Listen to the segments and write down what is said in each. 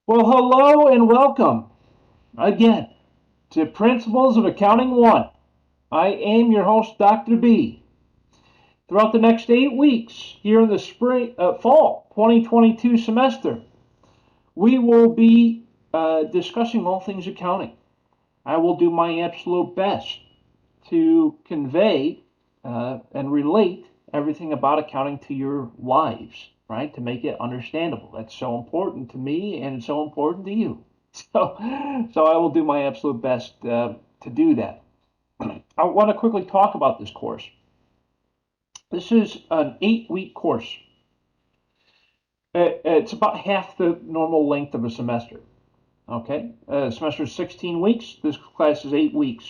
Well, hello and welcome again to Principles of Accounting 1. I am your host, Dr. B. Throughout the next 8 weeks here in the fall 2022 semester, we will be discussing all things accounting. I will do my absolute best to convey and relate everything about accounting to your lives, right? To make it understandable. That's so important to me and so important to you. So, so I will do my absolute best to do that. I want to quickly talk about this course. This is an 8-week course. It's about half the normal length of a semester. Okay, semester is 16 weeks. This class is 8 weeks.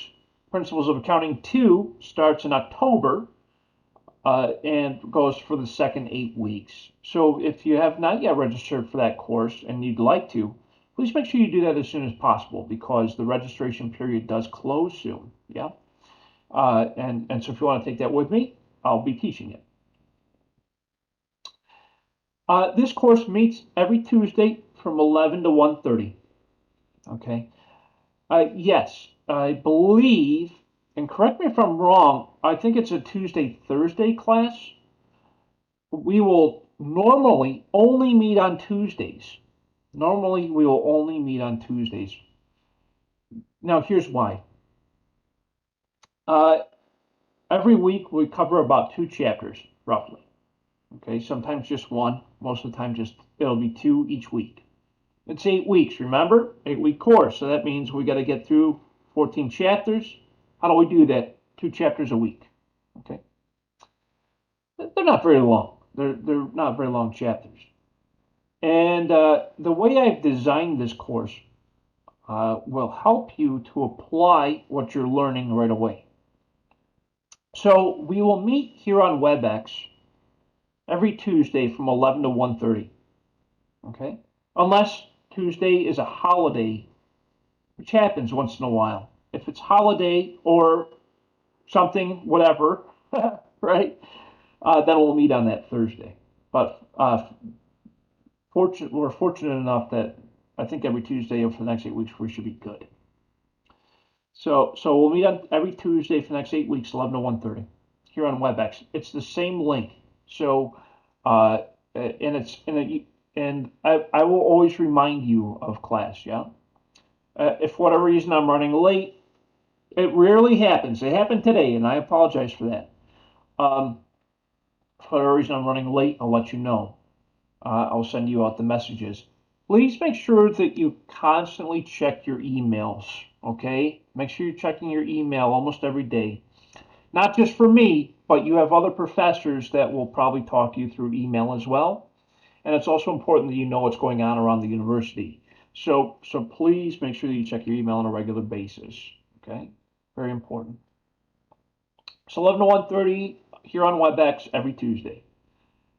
Principles of Accounting 2 starts in October and goes for the second 8 weeks. So if you have not yet registered for that course and you'd like to, please make sure you do that as soon as possible because the registration period does close soon. Yeah. And so if you want to take that with me, I'll be teaching it. This course meets every Tuesday from 11 to 1:30. Okay. Yes, I believe, and correct me if I'm wrong, I think it's a Tuesday, Thursday class. We will normally only meet on Tuesdays. Normally, we will only meet on Tuesdays. Now, here's why. Uh, every week, we cover about 2 chapters, roughly. Okay, sometimes just one. Most of the time, it'll be 2 each week. It's 8 weeks, remember? 8-week course. So that means we got to get through 14 chapters. How do we do that? 2 chapters a week. Okay. They're not very long. They're not very long chapters. And the way I've designed this course will help you to apply what you're learning right away. So we will meet here on WebEx every Tuesday from 11 to 1:30. Okay? Unless Tuesday is a holiday, which happens once in a while. If it's holiday or something, whatever, right? Then we'll meet on that Thursday. But we're fortunate enough that I think every Tuesday for the next 8 weeks we should be good. So we'll meet on every Tuesday for the next 8 weeks, 11 to 1:30, here on WebEx. It's the same link. So and it's and I will always remind you of class. Yeah. If for whatever reason I'm running late, it rarely happens. It happened today, and I apologize for that. For whatever reason I'm running late, I'll let you know. I'll send you out the messages. Please make sure that you constantly check your emails, okay? Make sure you're checking your email almost every day. Not just for me, but you have other professors that will probably talk to you through email as well. And it's also important that you know what's going on around the university. So please make sure that you check your email on a regular basis, okay? Very important. So 11 to 1:30 here on WebEx every Tuesday.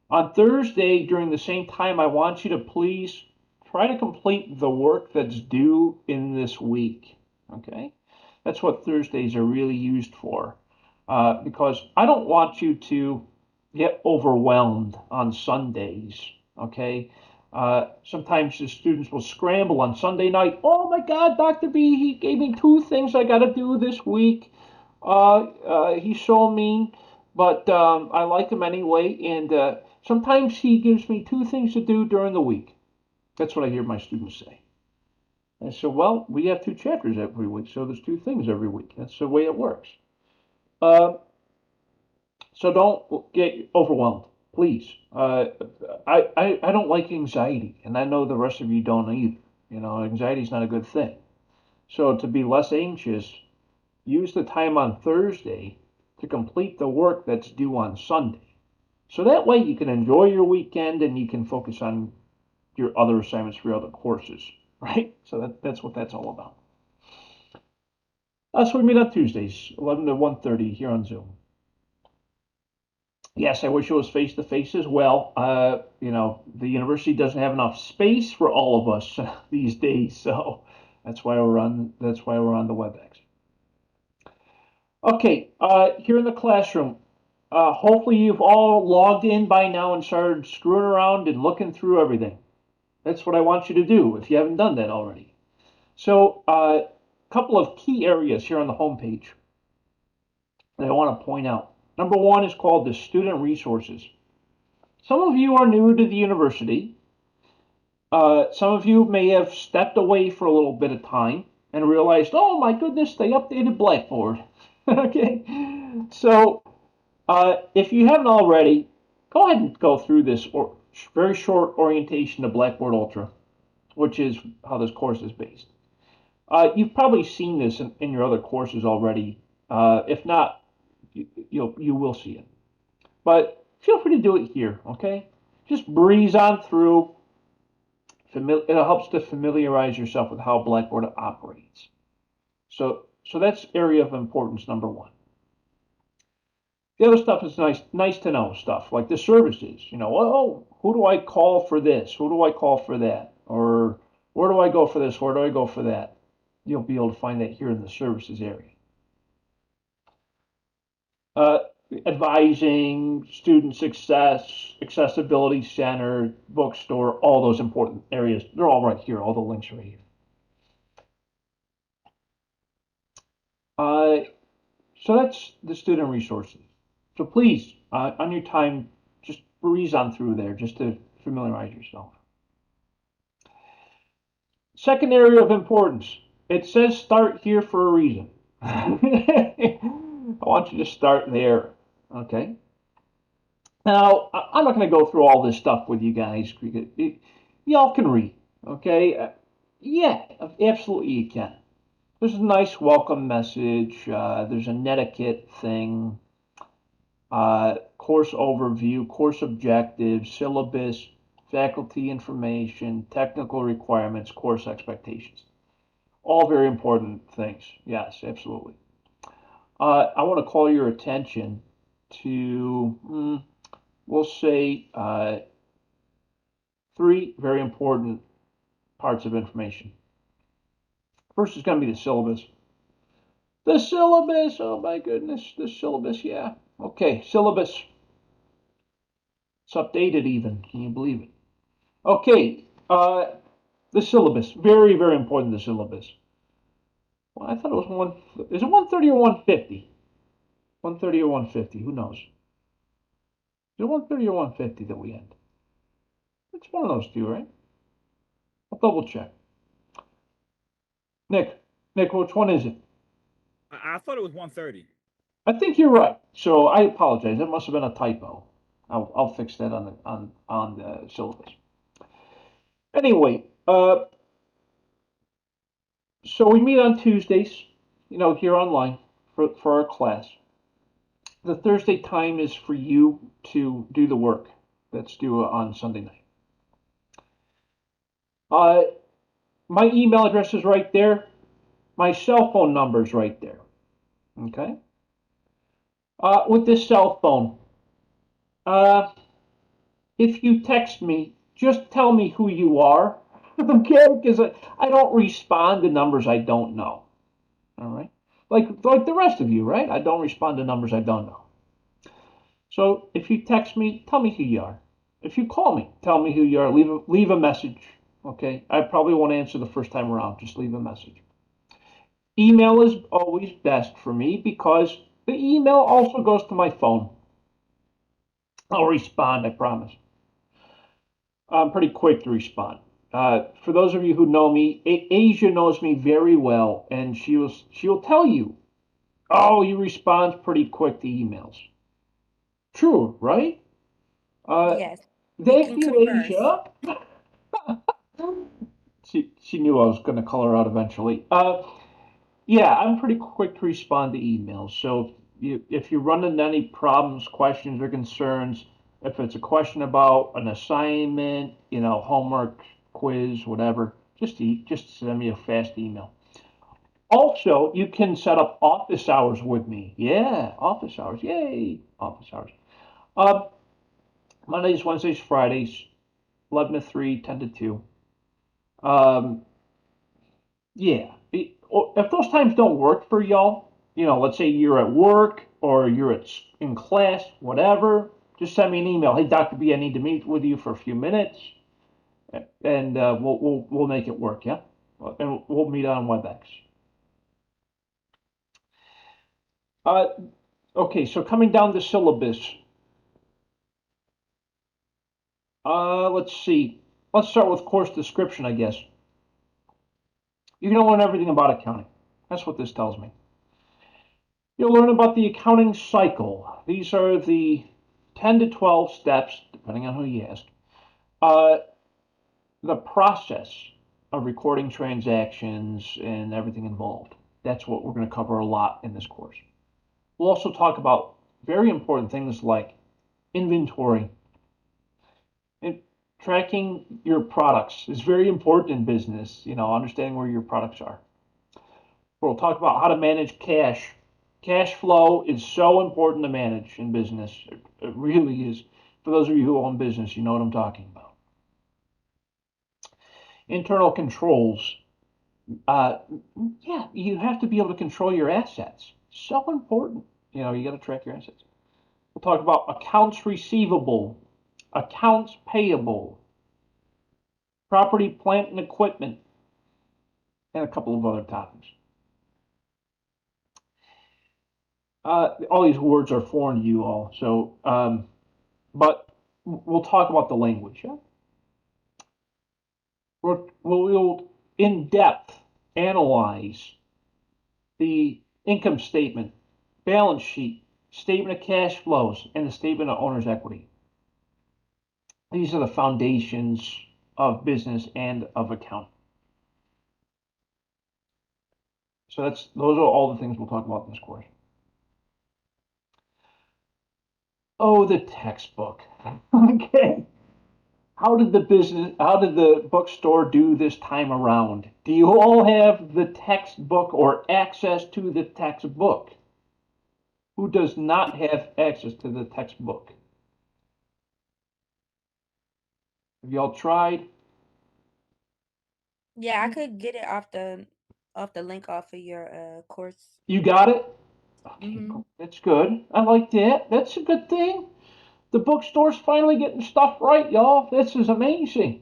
On Thursday, during the same time, I want you to please try to complete the work that's due in this week. Okay? That's what Thursdays are really used for. Because I don't want you to get overwhelmed on Sundays. Okay? Sometimes the students will scramble on Sunday night. Oh my God, Dr. B, he gave me 2 things I got to do this week. He's so mean, but I like him anyway. And sometimes he gives me 2 things to do during the week. That's what I hear my students say. I said, well, we have 2 chapters every week, so there's 2 things every week. That's the way it works. Uh, so don't get overwhelmed, please. I don't like anxiety, and I know the rest of you don't either. You know, anxiety is not a good thing. So to be less anxious, use the time on Thursday to complete the work that's due on Sunday. So that way you can enjoy your weekend and you can focus on your other assignments for your other courses, right? So that's what that's all about. So we meet on Tuesdays, 11 to 1:30 here on Zoom. Yes, I wish it was face to face as well. The university doesn't have enough space for all of us these days, so that's why we're on the WebEx. Okay, here in the classroom, hopefully you've all logged in by now and started screwing around and looking through everything. That's what I want you to do if you haven't done that already. So, a couple of key areas here on the homepage that I want to point out. Number one is called the student resources. Some of you are new to the university. Some of you may have stepped away for a little bit of time and realized, oh my goodness, they updated Blackboard. Okay, so if you haven't already, go ahead and go through this very short orientation to Blackboard Ultra, which is how this course is based. You've probably seen this in your other courses already. If not, you will see it. But feel free to do it here, okay? Just breeze on through. It helps to familiarize yourself with how Blackboard operates. So that's area of importance number one. The other stuff is nice to know stuff like the services. Oh, who do I call for this? Who do I call for that? Or where do I go for this? Where do I go for that? You'll be able to find that here in the services area. Advising, student success, accessibility center, bookstore, all those important areas. They're all right here. All the links are right here. So that's the student resources. So please, on your time, just breeze on through there just to familiarize yourself. Second area of importance. It says start here for a reason. I want you to start there. Okay. Now, I'm not going to go through all this stuff with you guys. Y'all can read. Okay. Yeah, absolutely you can. There's a nice welcome message. There's a netiquette thing. Course overview, course objectives, syllabus, faculty information, technical requirements, course expectations. All very important things. Yes, absolutely. I want to call your attention to, we'll say, three very important parts of information. First is going to be the syllabus. The syllabus, oh my goodness, the syllabus, yeah. Okay, syllabus. It's updated even, can you believe it? Okay, the syllabus, very, very important, the syllabus. Well, I thought it was is it 130 or 150? 130 or 150, who knows? Is it 130 or 150 that we end? It's one of those two, right? I'll double check. Nick, which one is it? I thought it was 130. I think you're right. So I apologize. It must have been a typo. I'll fix that on the syllabus. Anyway, so we meet on Tuesdays, here online for our class. The Thursday time is for you to do the work that's due on Sunday night. My email address is right there. My cell phone number is right there. Okay. With this cell phone, if you text me, just tell me who you are, okay? Because I don't respond to numbers I don't know. All right, like the rest of you, right? I don't respond to numbers I don't know. So if you text me, tell me who you are. If you call me, tell me who you are. Leave a message. Okay, I probably won't answer the first time around. Just leave a message. Email is always best for me because the email also goes to my phone. I'll respond, I promise. I'm pretty quick to respond. For those of you who know me, Asia knows me very well, and she'll tell you, oh, you respond pretty quick to emails. True, right? Yes. Thank you, Asia. She knew I was going to call her out eventually. Yeah, I'm pretty quick to respond to emails. So if you run into any problems, questions, or concerns, if it's a question about an assignment, homework, quiz, whatever, just send me a fast email. Also, you can set up office hours with me. Yeah, office hours. Yay, office hours. Mondays, Wednesdays, Fridays, 11 to 3, 10 to 2. Yeah. If those times don't work for y'all, let's say you're at work or you're in class, whatever, just send me an email. Hey, Dr. B, I need to meet with you for a few minutes. and we'll make it work, yeah? And we'll meet on WebEx. Okay, so coming down to syllabus. Let's see. Let's start with course description, I guess. You're going to learn everything about accounting. That's what this tells me. You'll learn about the accounting cycle. These are the 10 to 12 steps, depending on who you ask. The process of recording transactions and everything involved. That's what we're going to cover a lot in this course. We'll also talk about very important things like inventory. And tracking your products is very important in business, understanding where your products are. We'll talk about how to manage cash. Cash flow is so important to manage in business. It really is. For those of you who own business, you know what I'm talking about. Internal controls. Yeah, you have to be able to control your assets. So important. You got to track your assets. We'll talk about accounts receivable, accounts payable, property, plant, and equipment, and a couple of other topics. All these words are foreign to you all, so but we'll talk about the language. Yeah? We'll in depth analyze the income statement, balance sheet, statement of cash flows, and the statement of owner's equity. These are the foundations of business and of accounting. So those are all the things we'll talk about in this course. Oh, the textbook. Okay. How did the bookstore do this time around? Do you all have the textbook or access to the textbook? Who does not have access to the textbook? Have y'all tried? Yeah, I could get it off the link off of your course. You got it? Okay, Mm-hmm. that's good. I like that. That's a good thing. The bookstore's finally getting stuff right, y'all. This is amazing.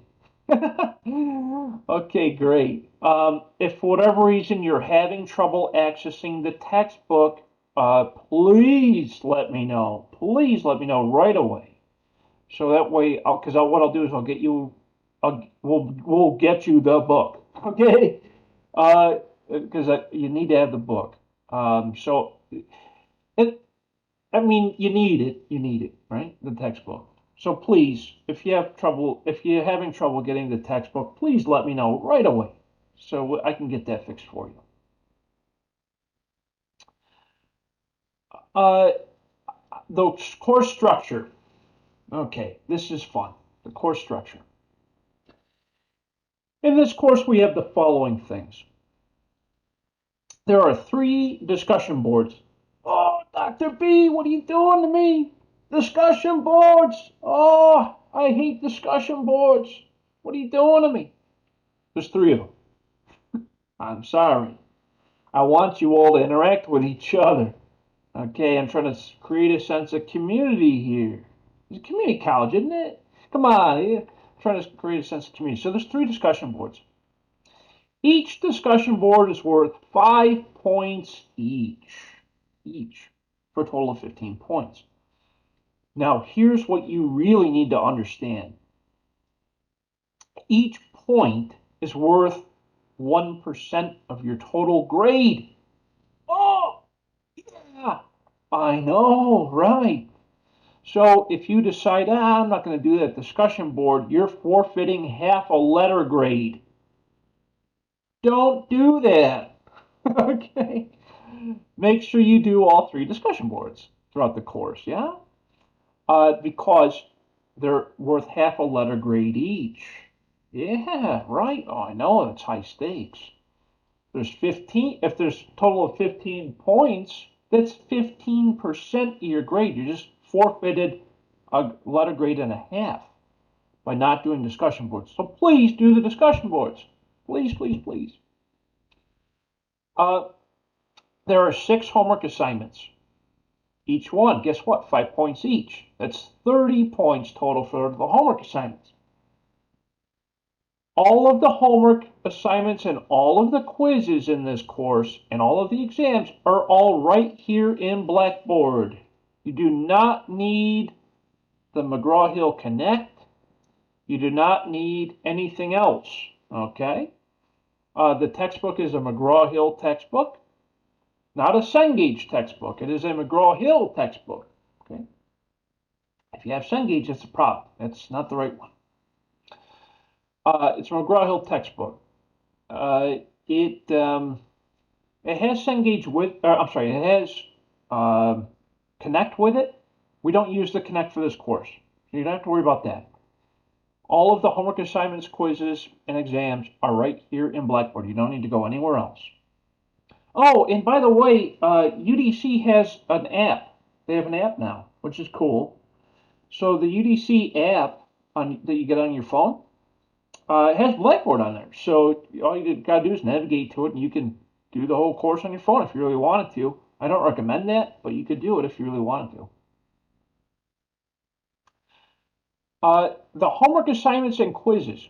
Okay, great. If for whatever reason you're having trouble accessing the textbook, please let me know. Please let me know right away. So that way, because what I'll do is we'll get you the book. Okay? Because you need to have the book. So it, I mean, you need it. You need it, right? The textbook. So please, if you're having trouble getting the textbook, please let me know right away so I can get that fixed for you. Uh, the course structure. Okay, this is fun. The course structure. In this course, we have the following things. There are 3 discussion boards. Oh, Dr. B, what are you doing to me? Discussion boards! Oh, I hate discussion boards. What are you doing to me? There's 3 of them. I'm sorry. I want you all to interact with each other. Okay, I'm trying to create a sense of community here. It's a community college, isn't it? Come on, I'm trying to create a sense of community. So there's 3 discussion boards. Each discussion board is worth 5 points each, for a total of 15 points. Now, here's what you really need to understand. Each point is worth 1% of your total grade. Oh, yeah, I know, right. So if you decide, I'm not going to do that discussion board, you're forfeiting half a letter grade. Don't do that. Okay. Make sure you do all 3 discussion boards throughout the course, yeah? Because they're worth half a letter grade each. Yeah, right. Oh, I know, that's high stakes. If there's a total of 15 points, that's 15% of your grade. You just forfeited a letter grade and a half by not doing discussion boards. So please do the discussion boards. Please, please, please. There are 6 homework assignments. Each one, guess what? 5 points each. That's 30 points total for the homework assignments. All of the homework assignments and all of the quizzes in this course and all of the exams are all right here in Blackboard. You do not need the McGraw-Hill Connect. You do not need anything else, okay? The textbook is a McGraw-Hill textbook, not a Cengage textbook. It is a McGraw-Hill textbook, okay? If you have Cengage, that's a problem. That's not the right one. It's a McGraw-Hill textbook. It has Cengage with, it has Connect with it. We don't use the Connect for this course, so you don't have to worry about that. All of the homework assignments, quizzes, and exams are right here in Blackboard. You don't need to go anywhere else. Oh, and by the way, UDC has an app. They have an app now, which is cool. So the UDC app that you get on your phone has Blackboard on there. So all you got to do is navigate to it, and you can do the whole course on your phone if you really wanted to. I don't recommend that, but you could do it if you really wanted to. The homework assignments and quizzes.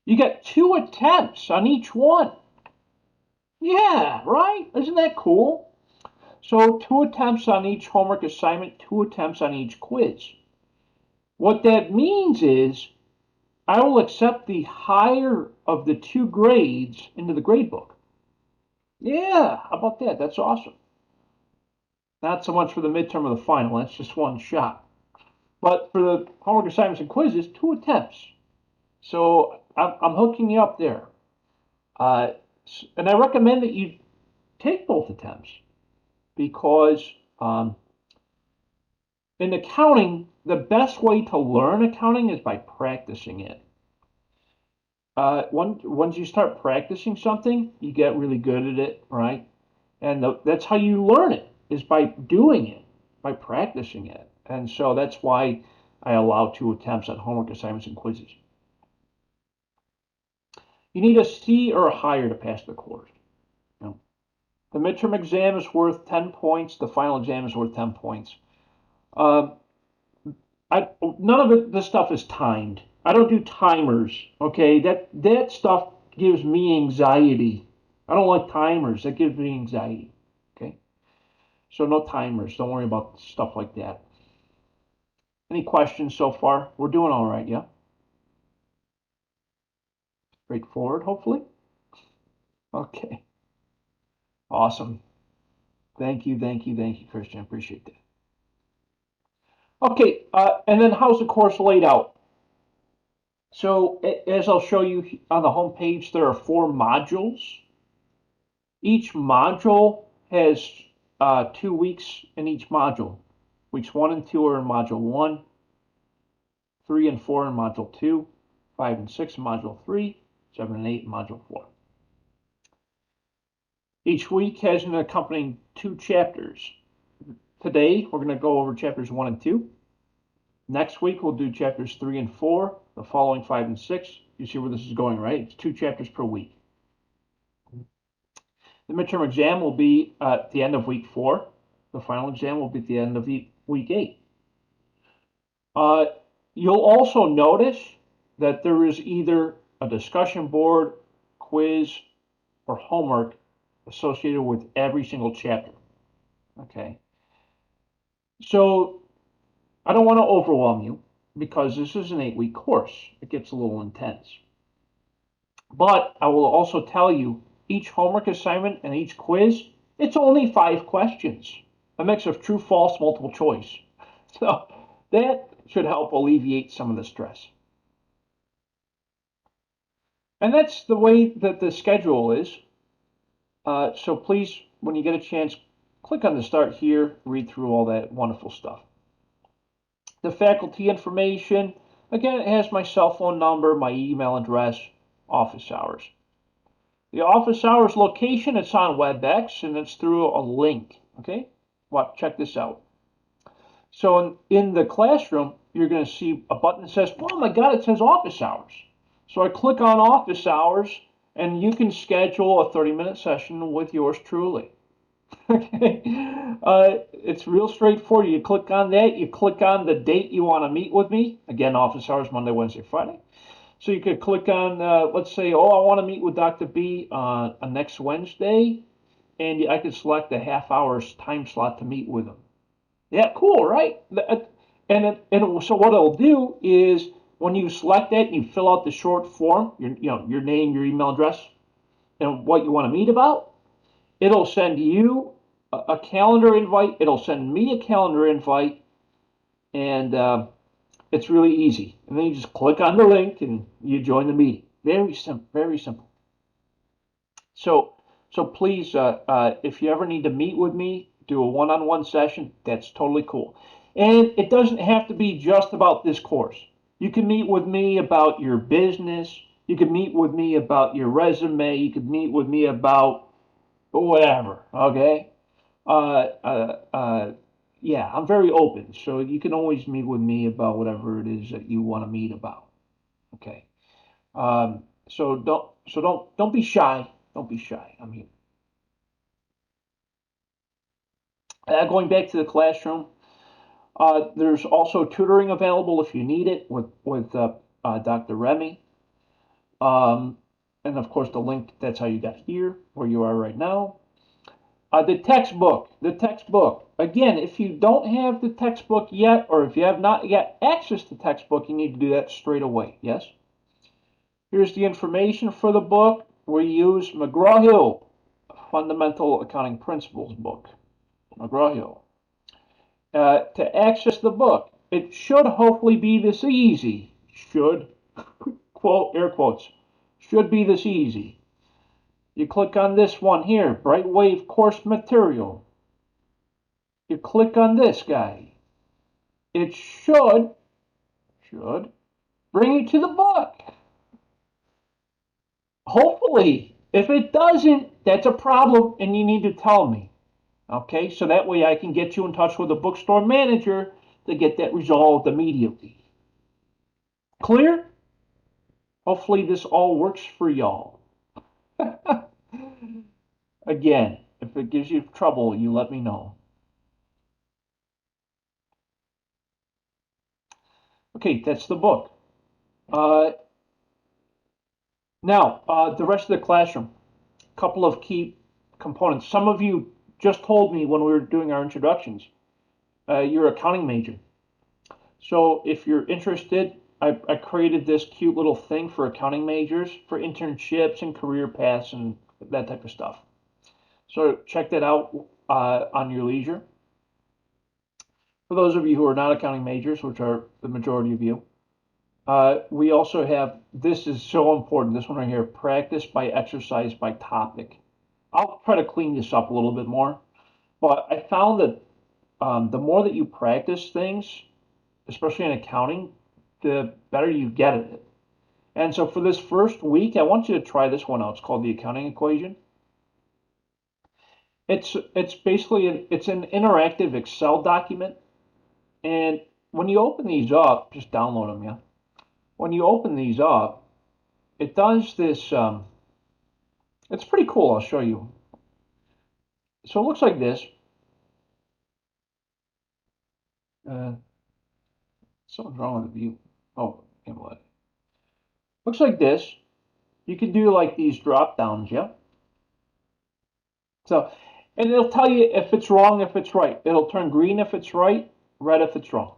You get 2 attempts on each one. Yeah, right? Isn't that cool? So 2 attempts on each homework assignment, 2 attempts on each quiz. What that means is I will accept the higher of the 2 grades into the grade book. Yeah, how about that? That's awesome. Not so much for the midterm or the final, that's just one shot. But for the homework assignments and quizzes, 2 attempts. So I'm hooking you up there. And I recommend that you take both attempts because in accounting, the best way to learn accounting is by practicing it. Once you start practicing something, you get really good at it, right? And that's how you learn it, is by doing it, by practicing it. And so that's why I allow 2 attempts on homework assignments and quizzes. You need a C or a higher to pass the course. You know, the midterm exam is worth 10 points. The final exam is worth 10 points. None of this stuff is timed. I don't do timers, okay? That stuff gives me anxiety. I don't like timers. That gives me anxiety, okay? So no timers. Don't worry about stuff like that. Any questions so far? We're doing all right, yeah? Straightforward, hopefully? Okay. Awesome. Thank you, Christian. Appreciate that. Okay, and then how's the course laid out? So as I'll show you on the home page, there are 4 modules. Each module has 2 weeks in each module. Weeks 1 and 2 are in module 1, 3 and 4 in module 2, 5 and 6 in module 3, 7 and 8 in module 4. Each week has an accompanying 2 chapters. Today, we're going to go over chapters 1 and 2. Next week, we'll do chapters 3 and 4. The following 5 and 6. You see where this is going, right? It's 2 chapters per week. The midterm exam will be at the end of week 4. The final exam will be at the end of week 8. You'll also notice that there is either a discussion board, quiz, or homework associated with every single chapter. Okay. So I don't want to overwhelm you because this is an 8-week course. It gets a little intense. But I will also tell you each homework assignment and each quiz, it's only 5 questions. A mix of true, false, multiple choice. So that should help alleviate some of the stress. And that's the way that the schedule is. So please, when you get a chance, click on the start here, read through all that wonderful stuff. The faculty information, again, it has my cell phone number, my email address, office hours. The office hours location, it's on WebEx, and it's through a link, okay? Well, check this out. So in the classroom, you're going to see a button that says, oh my God, it says office hours. So I click on office hours, and you can schedule a 30-minute session with yours truly. Okay, it's real straightforward. You click on that, you click on the date you want to meet with me. Again, office hours, Monday, Wednesday, Friday. So you could click on, let's say, oh, I want to meet with Dr. B on next Wednesday, and I could select a half-hour's time slot to meet with him. Yeah, cool, right? So what it'll do is when you select that, you fill out the short form, your name, your email address, and what you want to meet about. It'll send you a calendar invite. It'll send me a calendar invite, and it's really easy. And then you just click on the link and you join the meeting. Very simple. Very simple. So please, if you ever need to meet with me, do a one-on-one session. That's totally cool. And it doesn't have to be just about this course. You can meet with me about your business. You can meet with me about your resume. You can meet with me about whatever. Okay. Uh, uh, uh, yeah, I'm very open, so you can always meet with me about whatever it is that you want to meet about. Okay. So don't be shy. Don't be shy. I'm here. Going back to the classroom, there's also tutoring available if you need it with Dr. Remy. Um, and of course, the link, that's how you got here, where you are right now. The textbook. Again, if you don't have the textbook yet, or if you have not yet access to the textbook, you need to do that straight away. Yes? Here's the information for the book. We use McGraw-Hill, Fundamental Accounting Principles book. McGraw-Hill. To access the book, it should hopefully be this easy. Should, quote, air quotes, should be this easy. You click on this one here, Brightwave Course Material. You click on this guy. It should bring you to the book. Hopefully. If it doesn't, that's a problem and you need to tell me. Okay, so that way I can get you in touch with the bookstore manager to get that resolved immediately. Clear? Hopefully this all works for y'all. Again, if it gives you trouble, you let me know. Okay, that's the book. Now, the rest of the classroom. A couple of key components. Some of you just told me when we were doing our introductions, you're accounting major. So if you're interested, I created this cute little thing for accounting majors for internships and career paths and that type of stuff. So check that out on your leisure. For those of you who are not accounting majors, which are the majority of you, we also have, this is so important, this one right here, practice by exercise by topic. I'll try to clean this up a little bit more, but I found that the more that you practice things, especially in accounting, the better you get at it. And so for this first week, I want you to try this one out. It's called the accounting equation. It's basically it's an interactive Excel document, and when you open these up, just download them, yeah. When you open these up, it does this. It's pretty cool. I'll show you. So it looks like this. Something's wrong with the view. Oh, can't believe it. Looks like this. You can do like these drop downs, yeah. So, and it'll tell you if it's wrong, if it's right. It'll turn green if it's right, red if it's wrong.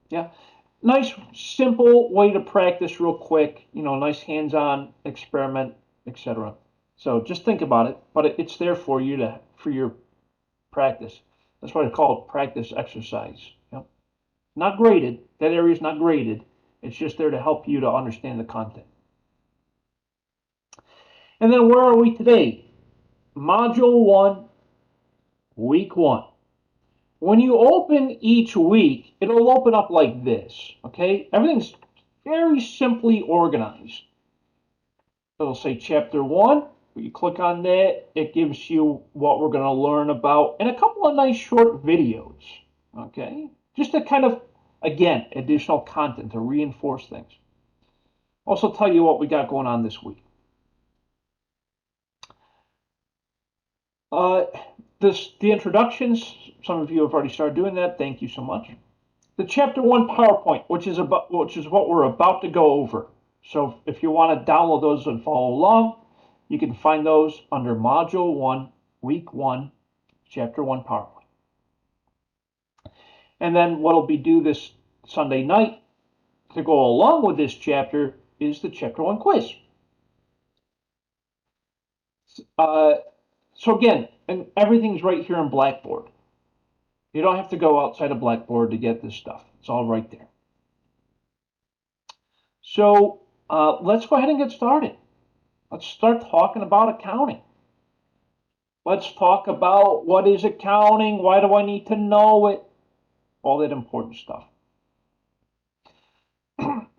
Yeah. Nice, simple way to practice real quick. You know, nice hands-on experiment, etc. So just think about it, but it's there for you for your practice. That's why it's called practice exercise. Yep. Not graded. That area is not graded. It's just there to help you to understand the content. And then where are we today? Module 1, week 1. When you open each week, it'll open up like this, okay? Everything's very simply organized. It'll say Chapter 1. You click on that, it gives you what we're going to learn about and a couple of nice short videos, okay? Just to kind of, again, additional content to reinforce things. Also tell you what we got going on this week. The introductions, some of you have already started doing that. Thank you so much. The Chapter 1 PowerPoint, which is what we're about to go over. So if you want to download those and follow along, you can find those under Module 1, Week 1, Chapter 1 PowerPoint. And then what will be due this Sunday night to go along with this chapter is the Chapter 1 quiz. So again, and everything's right here in Blackboard. You don't have to go outside of Blackboard to get this stuff. It's all right there. So let's go ahead and get started. Let's start talking about accounting. Let's talk about what is accounting, why do I need to know it, all that important stuff.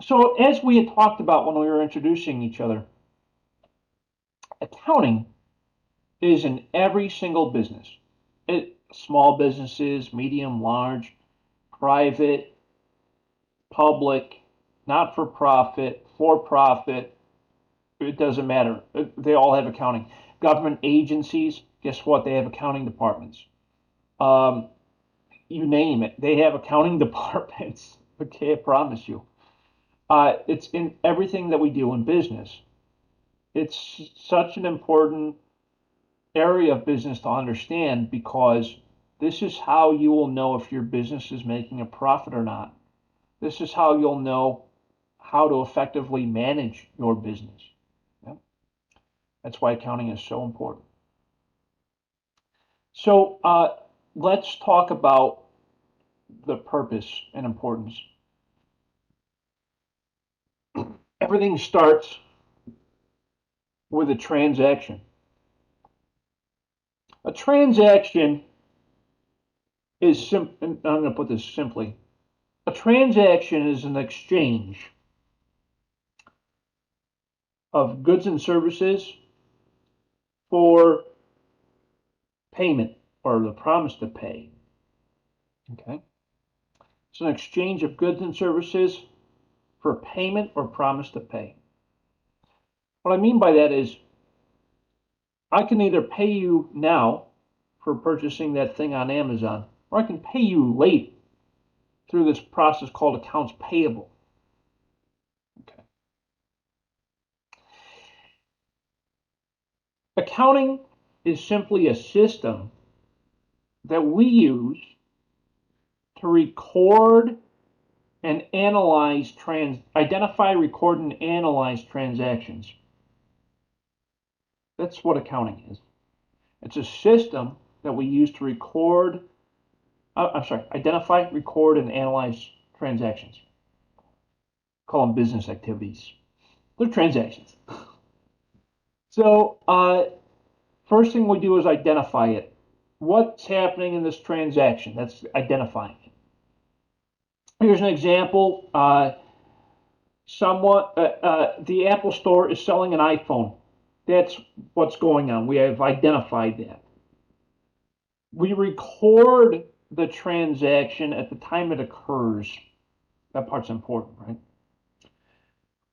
So as we had talked about when we were introducing each other, accounting is in every single business. Small businesses, medium, large, private, public, not-for-profit, for-profit, it doesn't matter. They all have accounting. Government agencies, guess what? They have accounting departments. You name it, they have accounting departments. Okay, I promise you. It's in everything that we do in business. It's such an important area of business to understand because this is how you will know if your business is making a profit or not. This is how you'll know how to effectively manage your business. Yeah? That's why accounting is so important. So let's talk about the purpose and importance. Everything starts with a transaction. A transaction is I'm going to put this simply. A transaction is an exchange of goods and services for payment or the promise to pay. Okay? It's an exchange of goods and services for payment or promise to pay. What I mean by that is I can either pay you now for purchasing that thing on Amazon, or I can pay you late through this process called accounts payable. Okay. Accounting is simply a system that we use to record and analyze identify, record, and analyze transactions. That's what accounting is. It's a system that we use to identify, record, and analyze transactions. Call them business activities. They're transactions. So, first thing we do is identify it. What's happening in this transaction? That's identifying it. Here's an example. The Apple Store is selling an iPhone. That's what's going on. We have identified that. We record the transaction at the time it occurs. That part's important, right?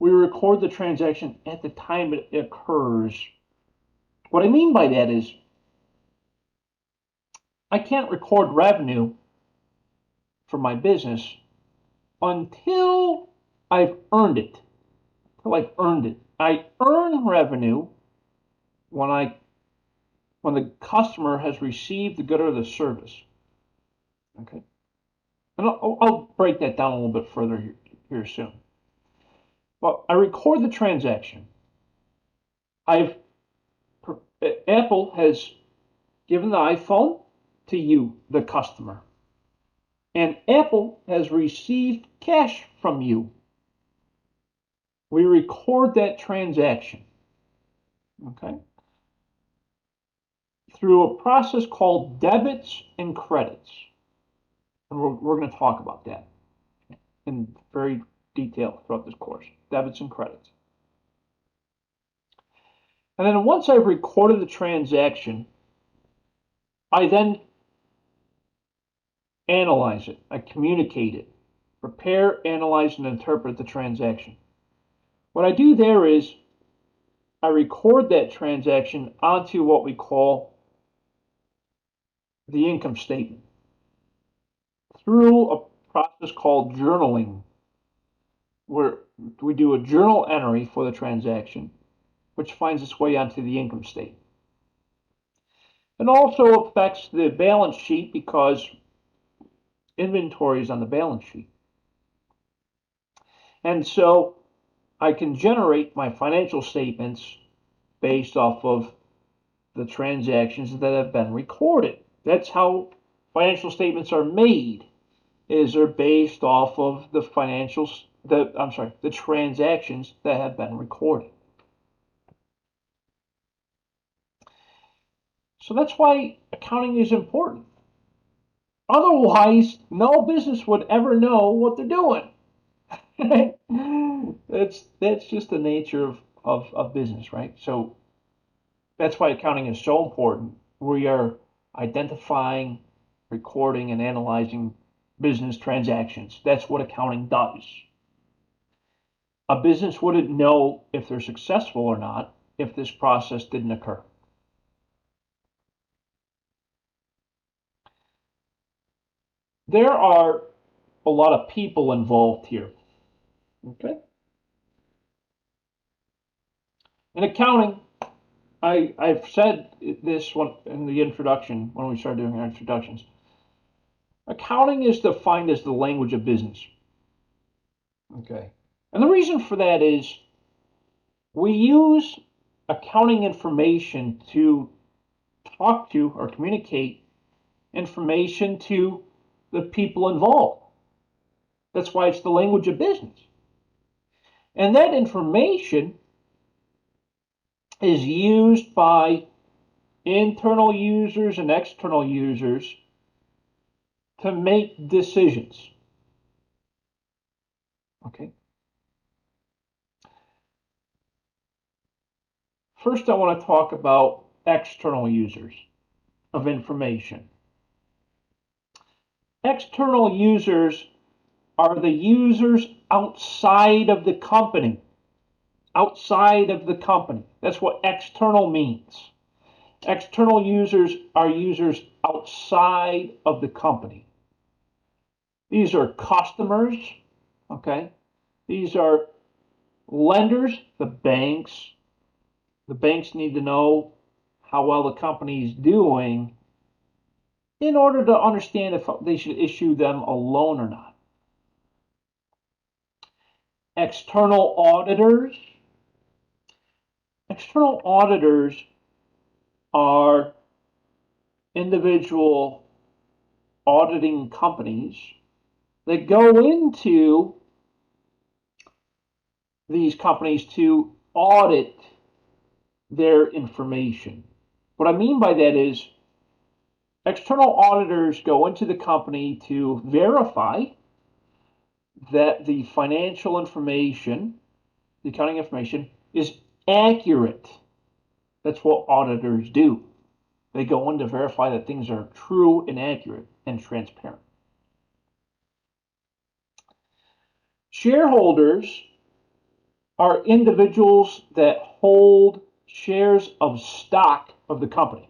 We record the transaction at the time it occurs. What I mean by that is I can't record revenue for my business until I've earned it. I earn revenue when the customer has received the good or the service. Okay, and I'll break that down a little bit further here soon. Well, I record the transaction. Apple has given the iPhone to you, the customer, and Apple has received cash from you. We record that transaction, okay, through a process called debits and credits. And we're going to talk about that in very detail throughout this course, debits and credits. And then once I've recorded the transaction, I then analyze it, I communicate it, prepare, analyze, and interpret the transaction. What I do there is I record that transaction onto what we call the income statement through a process called journaling, where We do a journal entry for the transaction, which finds its way onto the income statement. It also affects the balance sheet because inventory is on the balance sheet. And so I can generate my financial statements based off of the transactions that have been recorded. That's how financial statements are made, is they're based off of the the transactions that have been recorded. So that's why accounting is important. Otherwise, no business would ever know what they're doing. That's just the nature of business, right? So that's why accounting is so important. We are identifying, recording, and analyzing business transactions. That's what accounting does. A business wouldn't know if they're successful or not if this process didn't occur. There are a lot of people involved here. Okay? In accounting, I've said this one in the introduction when we started doing our introductions. Accounting is defined as the language of business. Okay. And the reason for that is we use accounting information to talk to or communicate information to the people involved. That's why it's the language of business. And that information is used by internal users and external users to make decisions. Okay. First, I want to talk about external users of information. External users are the users outside of the company. Outside of the company. That's what external means. External users are users outside of the company. These are customers, okay? These are lenders, the banks. The banks need to know how well the company is doing in order to understand if they should issue them a loan or not. External auditors. External auditors are individual auditing companies that go into these companies to audit their information. What I mean by that is external auditors go into the company to verify that the financial information, the accounting information, is accurate. That's what auditors do. They go in to verify that things are true and accurate and transparent. Shareholders are individuals that hold shares of stock of the company.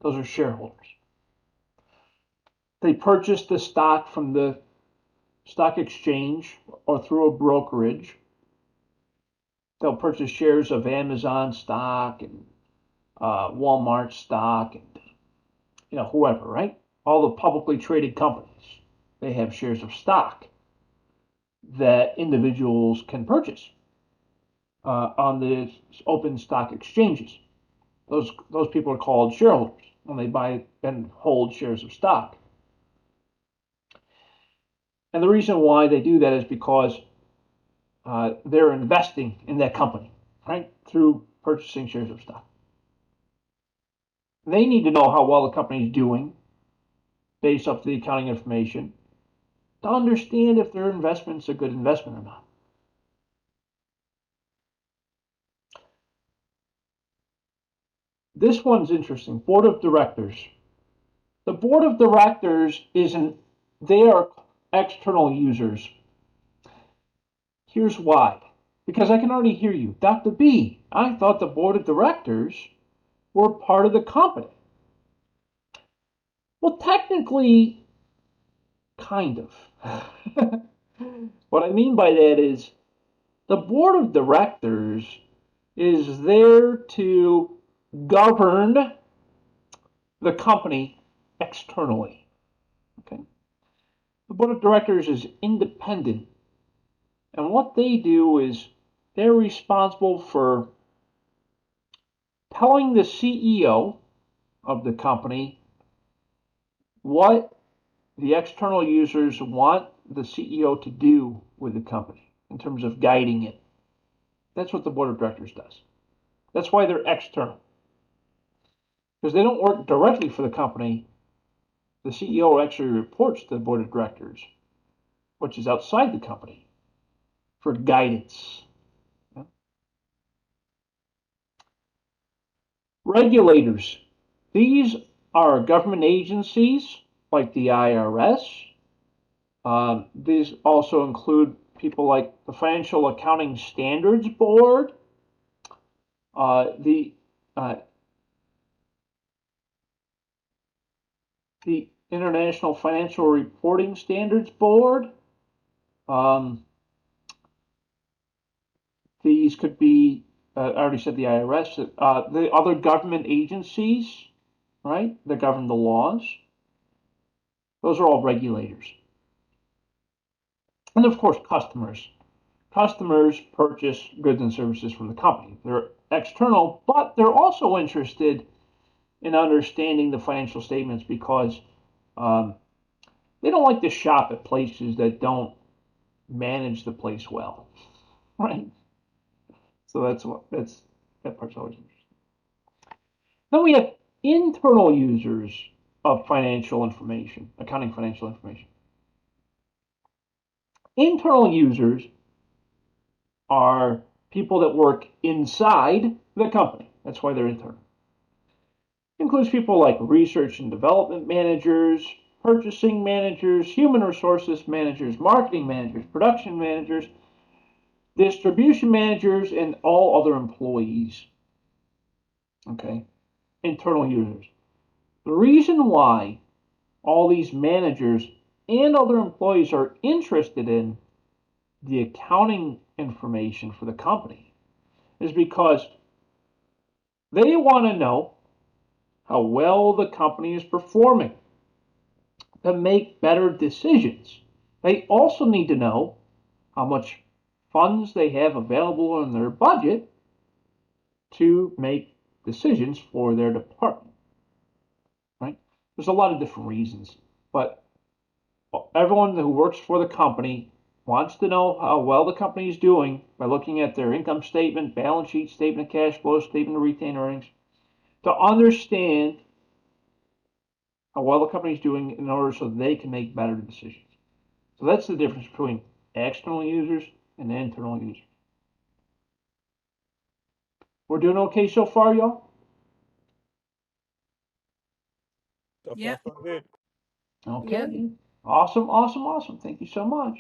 Those are shareholders. They purchase the stock from the stock exchange or through a brokerage. They'll purchase shares of Amazon stock and Walmart stock and whoever, right? All the publicly traded companies, they have shares of stock that individuals can purchase on the open stock exchanges. Those people are called shareholders when they buy and hold shares of stock. And the reason why they do that is because they're investing in that company, right? Through purchasing shares of stock. They need to know how well the company is doing based off the accounting information to understand if their investment's a good investment or not. This one's interesting. Board of Directors. The Board of Directors they are external users. Here's why. Because I can already hear you. Dr. B, I thought the Board of Directors were part of the company. Well, technically, kind of. What I mean by that is the board of directors is there to govern the company externally. Okay? The board of directors is independent, and what they do is they're responsible for telling the CEO of the company what the external users want the CEO to do with the company in terms of guiding it. That's what the board of directors does. That's why they're external. Because they don't work directly for the company. The CEO actually reports to the board of directors, which is outside the company, for guidance. Regulators. These are government agencies like the IRS. These also include people like the Financial Accounting Standards Board, the International Financial Reporting Standards Board. These could be, I already said the IRS, the other government agencies, right, that govern the laws. Those are all regulators. And of course, customers. Customers purchase goods and services from the company. They're external, but they're also interested in understanding the financial statements because they don't like to shop at places that don't manage the place well, right? So that part's always interesting. Then we have internal users of financial information, accounting financial information. Internal users are people that work inside the company. That's why they're internal. It includes people like research and development managers, purchasing managers, human resources managers, marketing managers, production managers, distribution managers, and all other employees. Okay, internal users. The reason why all these managers and other employees are interested in the accounting information for the company is because they want to know how well the company is performing to make better decisions. They also need to know how much funds they have available in their budget to make decisions for their department. Right? There's a lot of different reasons, but everyone who works for the company wants to know how well the company is doing by looking at their income statement, balance sheet, statement of cash flow, statement of retained earnings, to understand how well the company is doing in order so they can make better decisions. So that's the difference between external users and internal users. We're doing okay so far, y'all? So far, Yep. so good. Okay. Yep. Awesome, awesome, awesome. Thank you so much.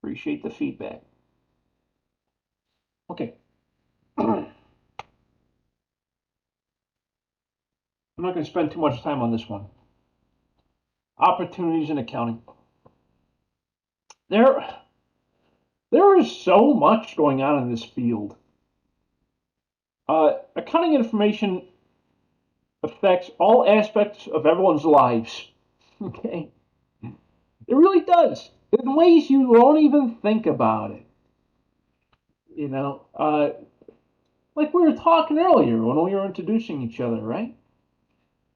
Appreciate the feedback. Okay. I'm not going to spend too much time on this one. Opportunities in accounting. There is so much going on in this field. Accounting information affects all aspects of everyone's lives. Okay? It really does. In ways you won't even think about it. You know, like we were talking earlier when we were introducing each other, right?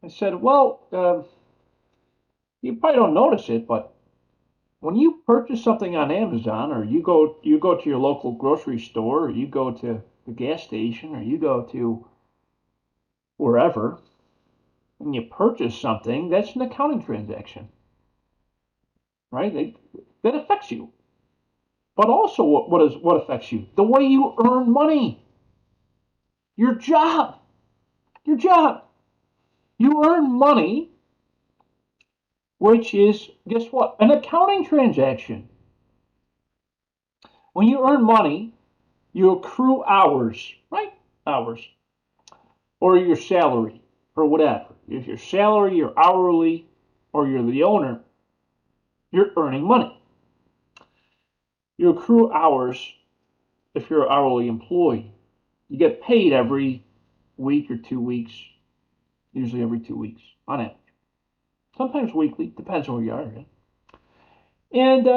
I said, well, you probably don't notice it, but when you purchase something on Amazon, or you go to your local grocery store, or you go to the gas station, or you go to wherever, and you purchase something, that's an accounting transaction, right? That affects you. But also, what affects you? The way you earn money. Your job. Your job. You earn money, which is, guess what? An accounting transaction. When you earn money, you accrue hours, right? Hours. Or your salary, or whatever. If your salary, you're hourly, or you're the owner, you're earning money. You accrue hours if you're an hourly employee. You get paid every week or 2 weeks, usually every 2 weeks on average. Sometimes weekly, depends on where you are. Right? And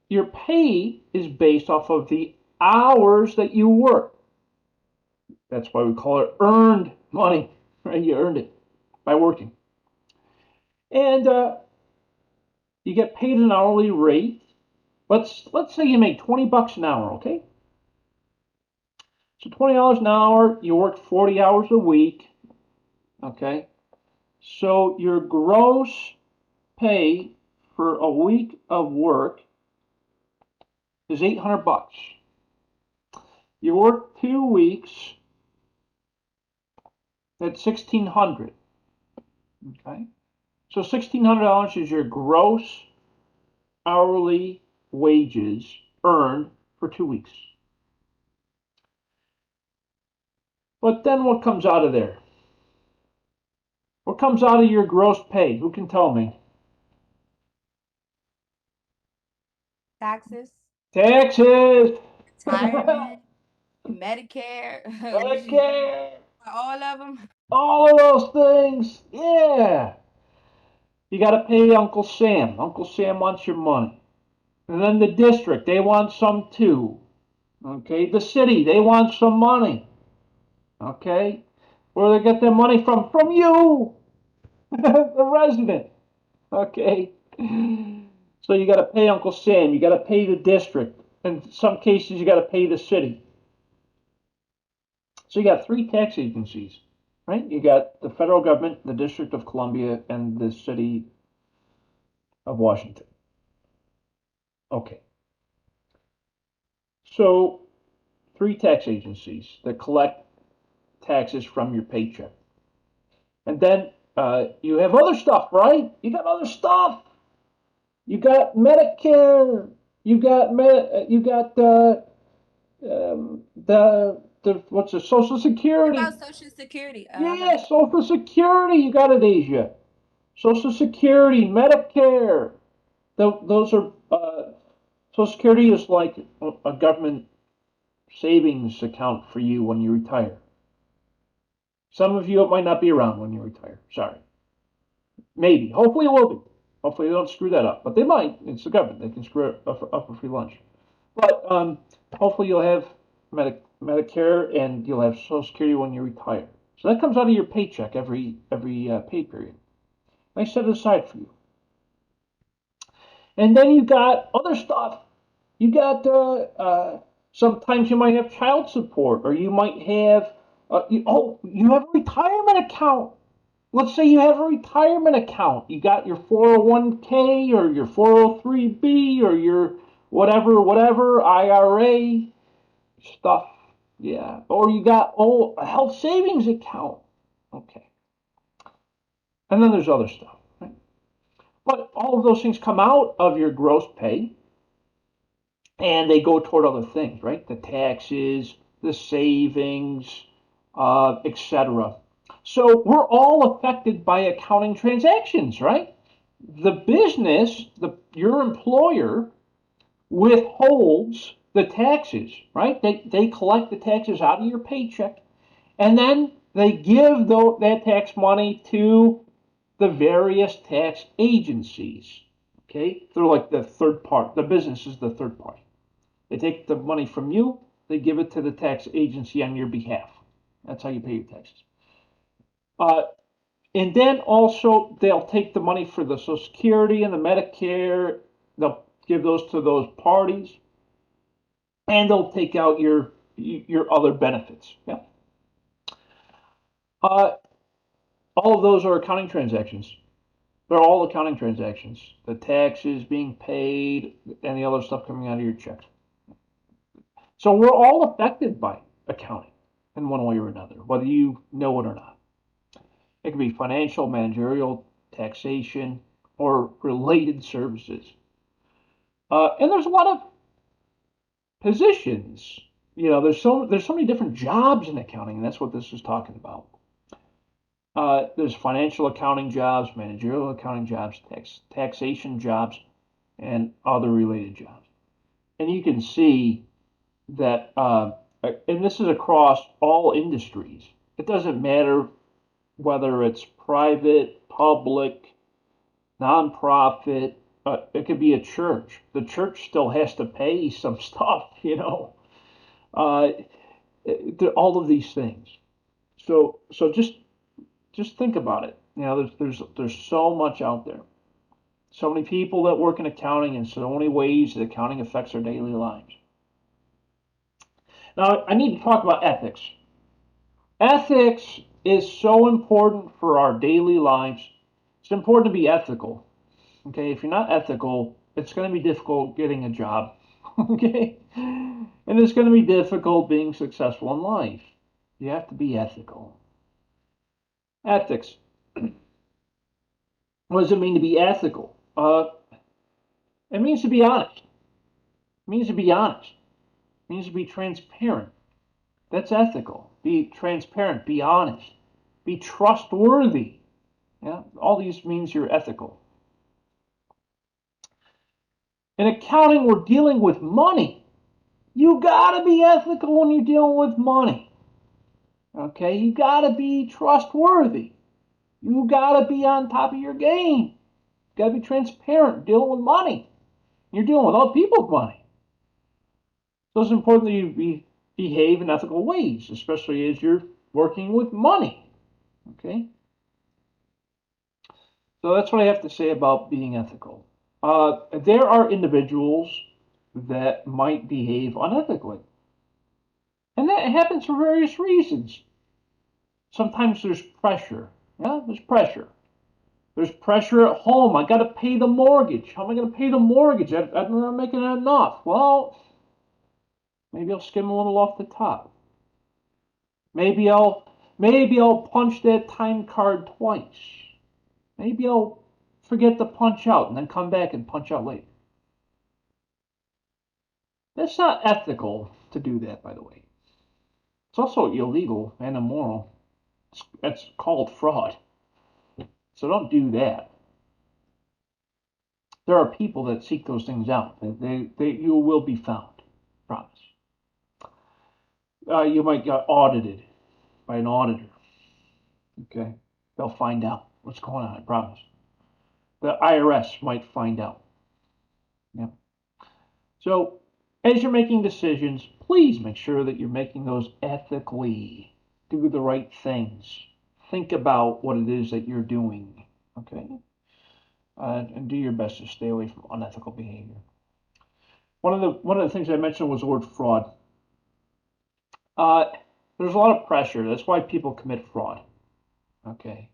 your pay is based off of the hours that you work. That's why we call it earned money, right? You earned it by working. And you get paid an hourly rate. Let's say you make $20 an hour, okay? So $20 an hour, you work 40 hours a week, okay? So your gross pay for a week of work is $800. You work 2 weeks, that's $1,600, okay? So $1,600 is your gross hourly wages earned for 2 weeks. But then what comes out of there? What comes out of your gross pay? Who can tell me? Taxes, Taxes! retirement, Medicare. Medicare! All of them. All of those things! Yeah! You gotta pay Uncle Sam. Uncle Sam wants your money. And then the district, they want some too. Okay? The city, they want some money. Okay? Where do they get their money from? From you! The resident. Okay? So you gotta pay Uncle Sam. You gotta pay the district. In some cases, you gotta pay the city. So you got three tax agencies, right? You got the federal government, the District of Columbia, and the city of Washington. Okay. So three tax agencies that collect taxes from your paycheck. And then you have other stuff, right? You got other stuff. You got Medicare. You got the what's the Social What Security? about Social Security? Yeah, Social Security. You got it, Asia. Social Security, Medicare. Those are Social Security is like a government savings account for you when you retire. Some of you it might not be around when you retire. Sorry. Maybe. Hopefully it will be. Hopefully they don't screw that up. But they might. It's the government. They can screw it up for free lunch. But hopefully you'll have Medicare and you'll have Social Security when you retire. So that comes out of your paycheck every pay period. I set it aside for you. And then you got other stuff. You got sometimes you might have child support, or you might have you have a retirement account. Let's say you have a retirement account. You got your 401k or your 403b or your whatever IRA stuff. Yeah, or you got a health savings account. Okay, and then there's other stuff. Right? But all of those things come out of your gross pay and they go toward other things, right? The taxes, the savings, etc. So we're all affected by accounting transactions, right? The business, your employer, withholds the taxes, right? They collect the taxes out of your paycheck, and then they give that tax money to the various tax agencies. Okay, they're like the third part. The business is the third party. They take the money from you, they give it to the tax agency on your behalf. That's how you pay your taxes. Uh, and then also they'll take the money for the Social Security and the Medicare. They'll give those to those parties, and they'll take out your other benefits. Yeah. Uh, all of those are accounting transactions. They're all accounting transactions. The taxes being paid and the other stuff coming out of your checks. So we're all affected by accounting in one way or another, whether you know it or not. It can be financial, managerial, taxation, or related services. And there's a lot of positions. You know, there's so many different jobs in accounting, and that's what this is talking about. There's financial accounting jobs, managerial accounting jobs, taxation jobs, and other related jobs. And you can see that, and this is across all industries. It doesn't matter whether it's private, public, nonprofit. It could be a church. The church still has to pay some stuff, Uh, all of these things. So just think about it. There's so much out there. So many people that work in accounting, and so many ways that accounting affects our daily lives. Now, I need to talk about ethics. Ethics is so important for our daily lives. It's important to be ethical. Okay, if you're not ethical, it's going to be difficult getting a job. Okay, and it's going to be difficult being successful in life. You have to be ethical. Ethics. What does it mean to be ethical? It means to be honest. It means to be honest. It means to be transparent. That's ethical. Be transparent. Be honest. Be trustworthy. Yeah, all these means you're ethical. In accounting, we're dealing with money. You gotta be ethical when you're dealing with money. Okay, you gotta be trustworthy. You gotta be on top of your game. You gotta be transparent dealing with money. You're dealing with other people's money. So it's important that you behave in ethical ways, especially as you're working with money. Okay? So that's what I have to say about being ethical. There are individuals that might behave unethically. And that happens for various reasons. Sometimes there's pressure. Yeah, there's pressure. There's pressure at home. I got to pay the mortgage. How am I going to pay the mortgage? I'm not making enough. Well, maybe I'll skim a little off the top. Maybe I'll punch that time card twice. Maybe I'll forget to punch out and then come back and punch out later. That's not ethical to do that, by the way. It's also illegal and immoral. It's called fraud. So don't do that. There are people that seek those things out. You will be found. Promise. You might get audited by an auditor. Okay, they'll find out what's going on. I promise. The IRS might find out. Yeah. So, as you're making decisions, please make sure that you're making those ethically. Do the right things. Think about what it is that you're doing. Okay, and do your best to stay away from unethical behavior. One of the things I mentioned was the word fraud. Uh, there's a lot of pressure. That's why people commit fraud. Okay.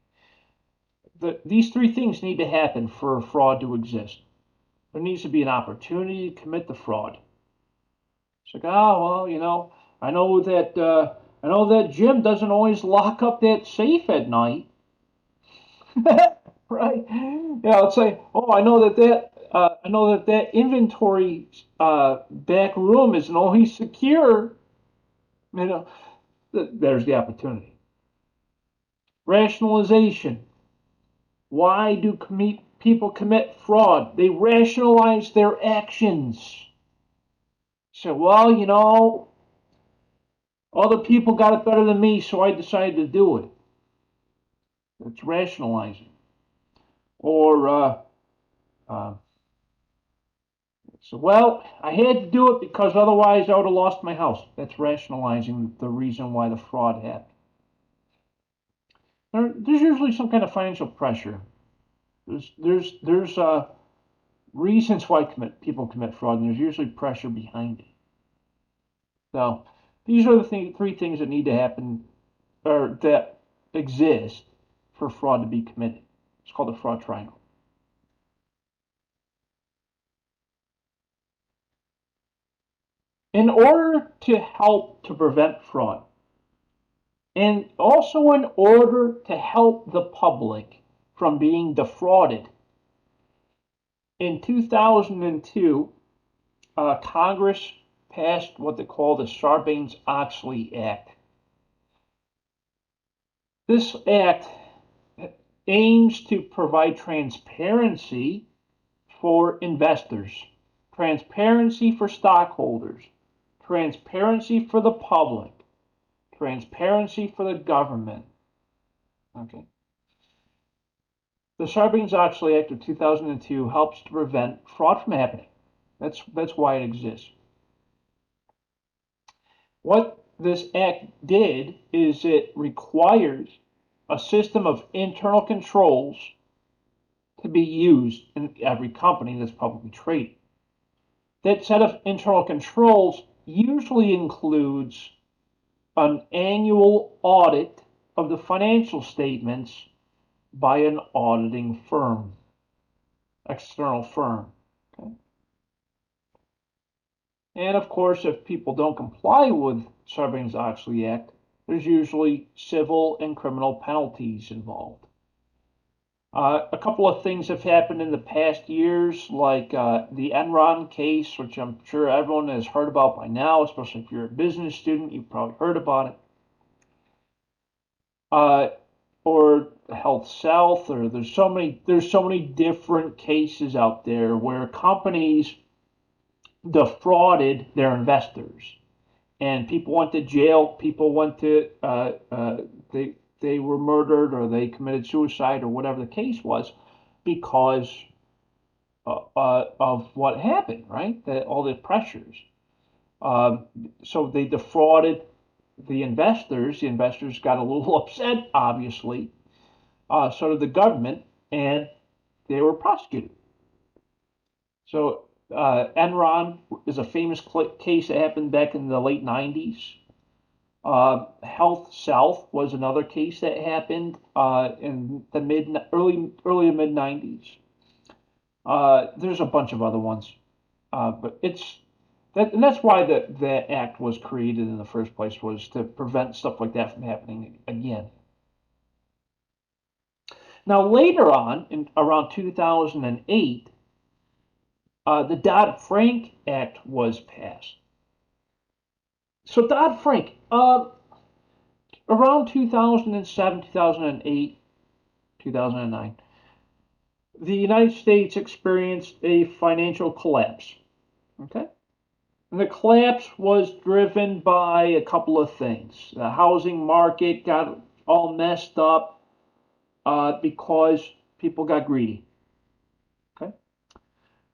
These three things need to happen for fraud to exist. There needs to be an opportunity to commit the fraud. It's like, oh well, I know that Jim doesn't always lock up that safe at night, right? Yeah, it's like, oh, I know that inventory back room isn't always secure. You know, there's the opportunity. Rationalization. Why do people commit fraud? They rationalize their actions. So, well, other people got it better than me, so I decided to do it. That's rationalizing. Or, so, well, I had to do it because otherwise I would have lost my house. That's rationalizing the reason why the fraud happened. There's usually some kind of financial pressure. There's reasons why people commit fraud, and there's usually pressure behind it. So these are the three things that need to happen, or that exist for fraud to be committed. It's called the fraud triangle. In order to help to prevent fraud, and also in order to help the public from being defrauded, in 2002, Congress passed what they call the Sarbanes-Oxley Act. This act aims to provide transparency for investors, transparency for stockholders, transparency for the public, transparency for the government. Okay. The Sarbanes-Oxley Act of 2002 helps to prevent fraud from happening. That's why it exists. What this act did is it requires a system of internal controls to be used in every company that's publicly traded. That set of internal controls usually includes an annual audit of the financial statements by an auditing firm, external firm. Okay? And of course, if people don't comply with Sarbanes-Oxley Act, there's usually civil and criminal penalties involved. A couple of things have happened in the past years, like the Enron case, which I'm sure everyone has heard about by now, especially if you're a business student, you've probably heard about it. Or Health South, or there's so many different cases out there where companies defrauded their investors, and people went to jail. People went to they were murdered, or they committed suicide, or whatever the case was, because of what happened, right? All the pressures. So they defrauded the investors. The investors got a little upset, obviously. So did the government, and they were prosecuted. So Enron is a famous case that happened back in the late 90s. Health South was another case that happened in the early to mid 90s. There's a bunch of other ones, but and that's why the act was created in the first place, was to prevent stuff like that from happening again. Now later on, in around 2008, the Dodd-Frank Act was passed. So Dodd-Frank, around 2007, 2008, 2009, the United States experienced a financial collapse. Okay? And the collapse was driven by a couple of things. The housing market got all messed up because people got greedy. Okay?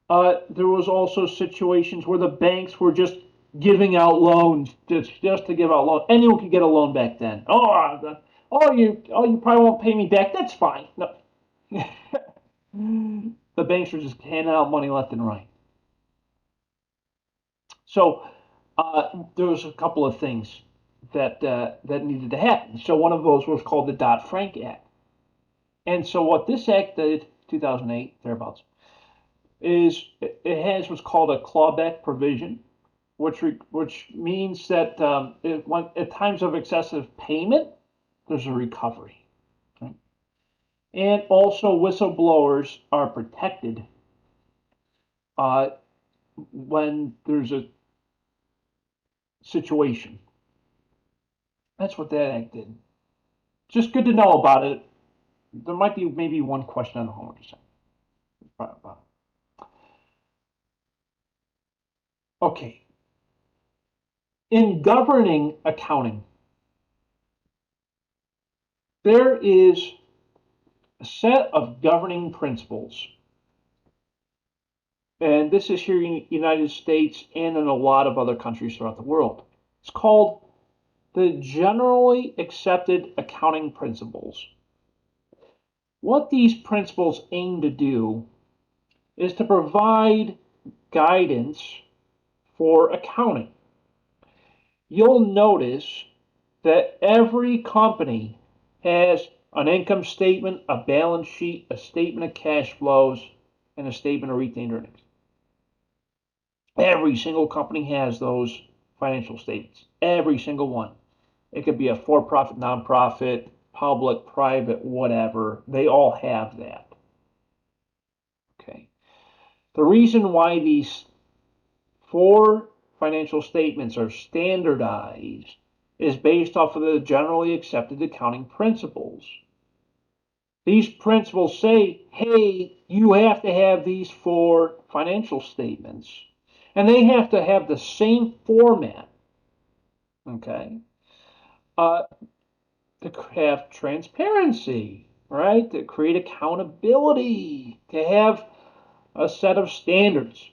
There was also situations where the banks were just giving out loans just to give out loans. Anyone could get a loan back then. You probably won't pay me back. That's fine. No. The banks were just handing out money left and right. So there was a couple of things that needed to happen. So one of those was called the Dodd-Frank Act. And so what this act did, 2008, thereabouts, is it has what's called a clawback provision, which means that at times of excessive payment, there's a recovery. Right? And also whistleblowers are protected when there's a situation. That's what that act did. Just good to know about it. There might be maybe one question on the homework assignment. Okay. In governing accounting, there is a set of governing principles. And this is here in the United States and in a lot of other countries throughout the world. It's called the Generally Accepted Accounting Principles. What these principles aim to do is to provide guidance for accounting. You'll notice that every company has an income statement, a balance sheet, a statement of cash flows, and a statement of retained earnings. Every single company has those financial statements. Every single one. It could be a for-profit, non-profit, public, private, whatever. They all have that. Okay. The reason why these 4 financial statements are standardized is based off of the generally accepted accounting principles. These principles say, hey, you have to have these 4 financial statements And they have to have the same format, okay, to have transparency, right? To create accountability, to have a set of standards.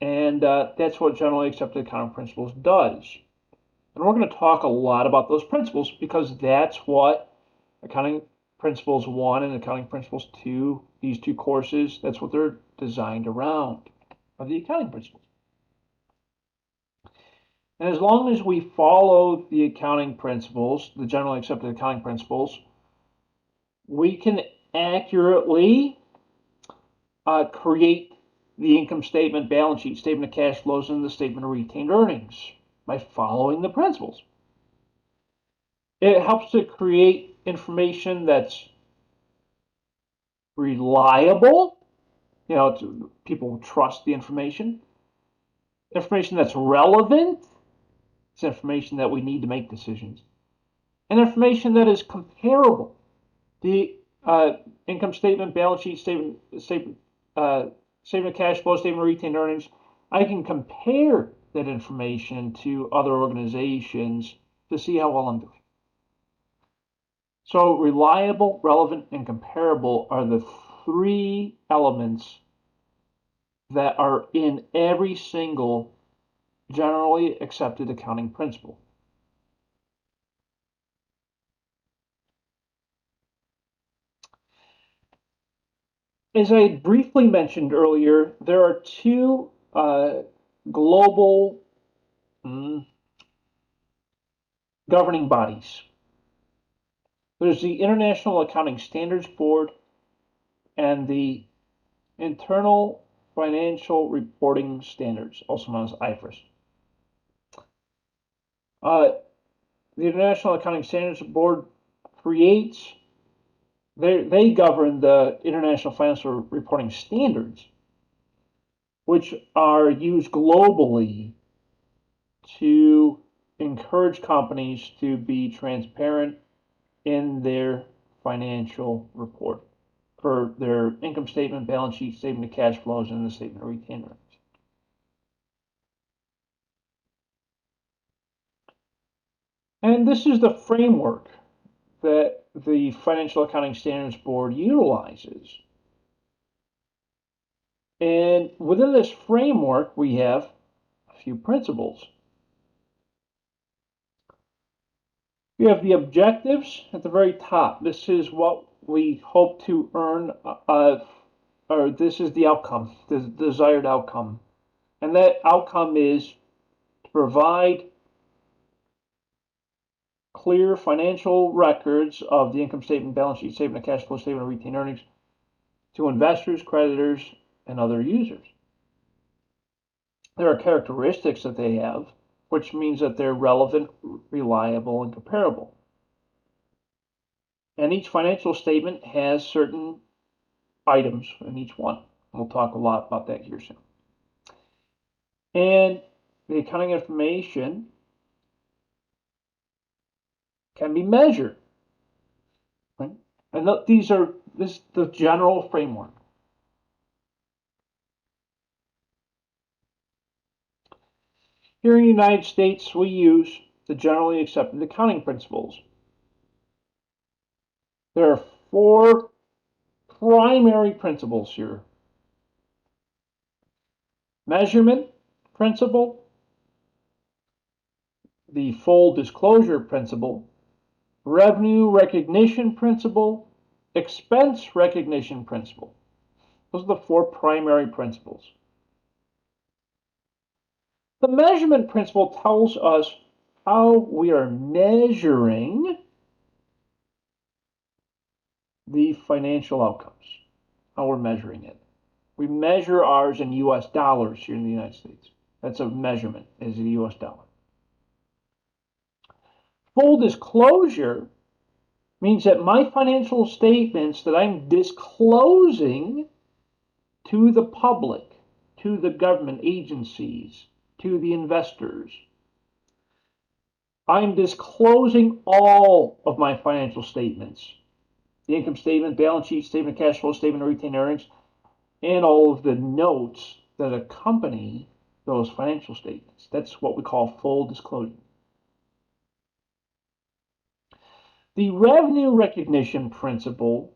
And that's what generally accepted accounting principles does. And we're going to talk a lot about those principles because that's what Accounting Principles 1 and Accounting Principles 2, these two courses, that's what they're designed around, are the accounting principles. And as long as we follow the accounting principles, the generally accepted accounting principles, we can accurately create the income statement, balance sheet, statement of cash flows, and the statement of retained earnings by following the principles. It helps to create information that's reliable, people trust the information that's relevant, it's information that we need to make decisions, and information that is comparable. The income statement, balance sheet, statement of cash flow, statement of retained earnings, I can compare that information to other organizations to see how well I'm doing. So reliable, relevant, and comparable are the three elements that are in every single generally accepted accounting principle. As I briefly mentioned earlier, there are two global governing bodies. There's the International Accounting Standards Board and the Internal Financial Reporting Standards, also known as IFRS. The International Accounting Standards Board they govern the International Financial Reporting Standards, which are used globally to encourage companies to be transparent in their financial report for their income statement, balance sheet, statement of cash flows, and the statement of retained earnings. And this is the framework that the Financial Accounting Standards Board utilizes. And within this framework, we have a few principles. We have the objectives at the very top. This is what we hope to earn, or this is the outcome, the desired outcome. And that outcome is to provide clear financial records of the income statement, balance sheet, statement of cash flow, statement of retained earnings to investors, creditors, and other users. There are characteristics that they have, which means that they're relevant, reliable, and comparable. And each financial statement has certain items in each one. We'll talk a lot about that here soon. And the accounting information can be measured. Right? And this is the general framework. Here in the United States, we use the generally accepted accounting principles. There are four primary principles here. Measurement principle, the full disclosure principle, revenue recognition principle, expense recognition principle. Those are the four primary principles. The measurement principle tells us how we are measuring the financial outcomes, how we're measuring it. We measure ours in US dollars here in the United States. That's a measurement, is the US dollar. Full disclosure means that my financial statements that I'm disclosing to the public, to the government agencies, to the investors, I'm disclosing all of my financial statements. The income statement, balance sheet, statement of cash flow, statement of retained earnings, and all of the notes that accompany those financial statements. That's what we call full disclosure. The revenue recognition principle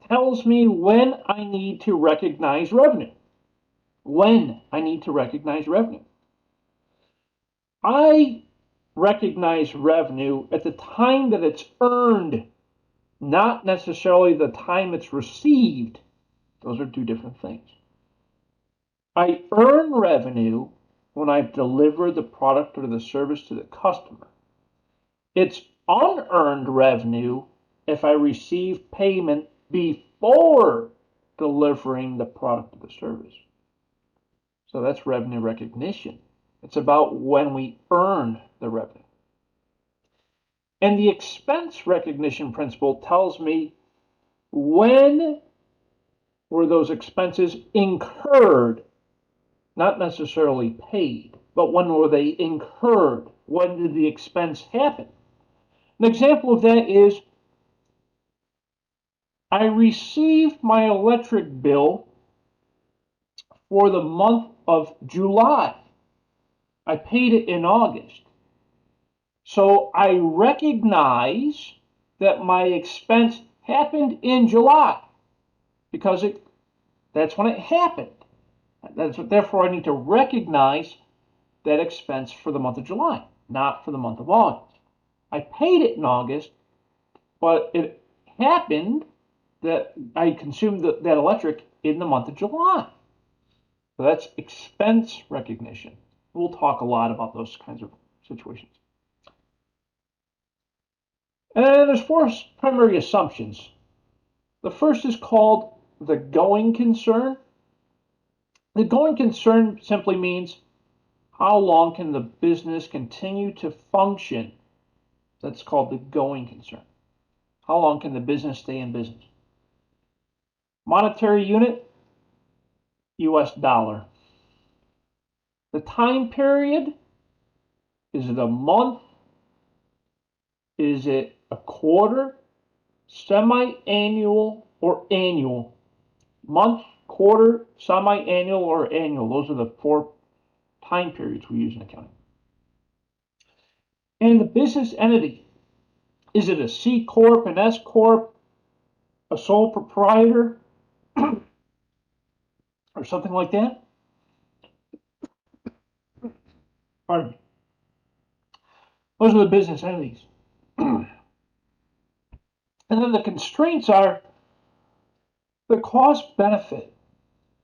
tells me when I need to recognize revenue. When I need to recognize revenue. I recognize revenue at the time that it's earned, not necessarily the time it's received. Those are two different things. I earn revenue when I've delivered the product or the service to the customer. It's unearned revenue if I receive payment before delivering the product or the service. So that's revenue recognition. It's about when we earn the revenue. And the expense recognition principle tells me when were those expenses incurred, not necessarily paid, but when were they incurred? When did the expense happen? An example of that is I received my electric bill for the month of July. I paid it in August. So I recognize that my expense happened in July because that's when it happened. Therefore, I need to recognize that expense for the month of July, not for the month of August. I paid it in August, but it happened that I consumed that electric in the month of July. So that's expense recognition. We'll talk a lot about those kinds of situations. And there's four primary assumptions. The first is called the going concern. The going concern simply means how long can the business continue to function? That's called the going concern. How long can the business stay in business? Monetary unit, US dollar. The time period, is it a month? Is it a quarter? Semi-annual or annual? Month, quarter, semi-annual, or annual. Those are the four time periods we use in accounting. And the business entity, is it a C Corp, an S Corp, a sole proprietor, or something like that? Pardon me. Those are the business entities. And then the constraints are the cost benefit.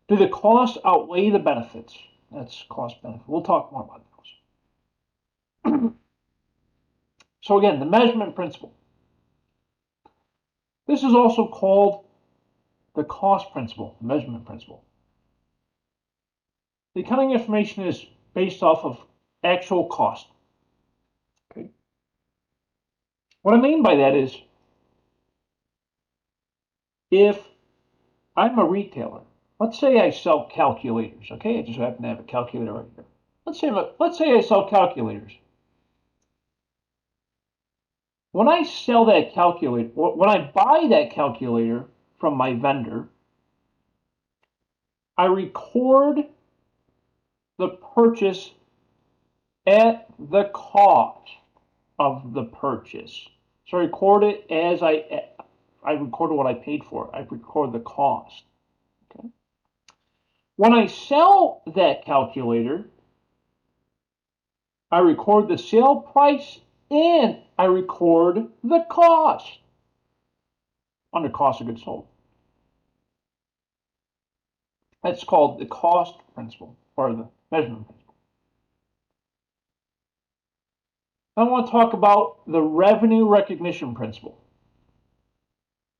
Do the costs outweigh the benefits? That's cost benefit. We'll talk more about those. So again, the measurement principle. This is also called the cost principle, the measurement principle. The accounting information is based off of actual cost. Okay. What I mean by that is, if I'm a retailer, let's say I sell calculators, okay? I just happen to have a calculator right here. Let's say I sell calculators. When I sell that calculator, when I buy that calculator from my vendor, I record the purchase at the cost of the purchase. So I record it as I record what I paid for it. I record the cost. Okay. When I sell that calculator, I record the sale price and I record the cost under cost of goods sold. That's called the cost principle, or the measurement principle. I want to talk about the revenue recognition principle.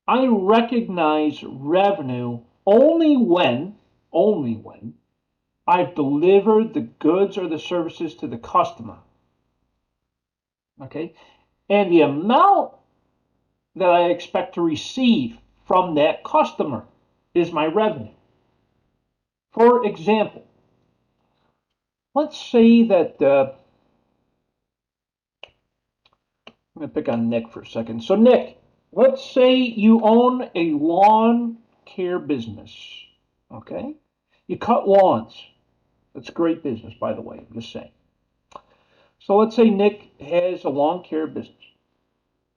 I recognize revenue only when I've delivered the goods or the services to the customer. Okay? And the amount that I expect to receive from that customer is my revenue. For example, let's say that I'm going to pick on Nick for a second. So Nick, let's say you own a lawn care business, okay? You cut lawns. It's great business, by the way, I'm just saying. So let's say Nick has a lawn care business.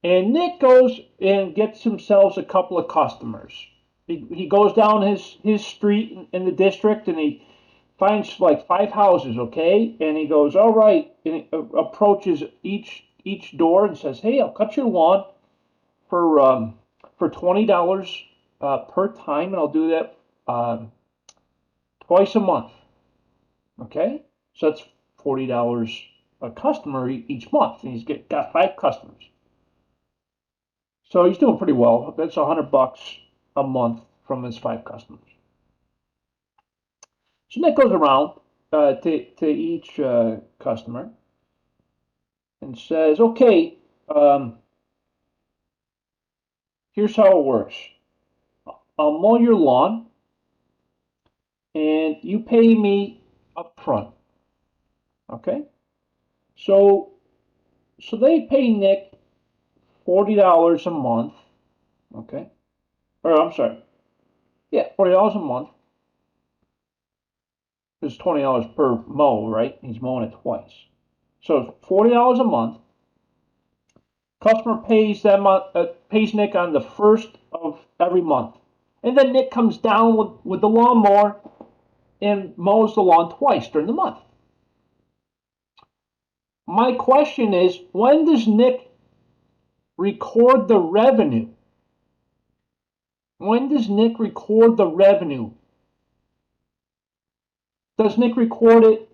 And Nick goes and gets himself a couple of customers. He goes down his street in the district and he finds like 5 houses, okay? And he goes, all right, and he approaches each door and says, hey, I'll cut your lawn for $20 per time, and I'll do that twice a month, okay? So that's $40 a customer each month, and he's got 5 customers. So he's doing pretty well. That's $100 a month from his 5 customers. So Nick goes around to each customer and says, okay, here's how it works. I'll mow your lawn and you pay me up front. Okay? So they pay Nick $40 a month. Okay? Or I'm sorry. Yeah, $40 a month. It's $20 per mow, right? He's mowing it twice. So $40 a month. Customer pays pays Nick on the first of every month. And then Nick comes down with the lawnmower and mows the lawn twice during the month. My question is, when does Nick record the revenue? When does Nick record the revenue? Does Nick record it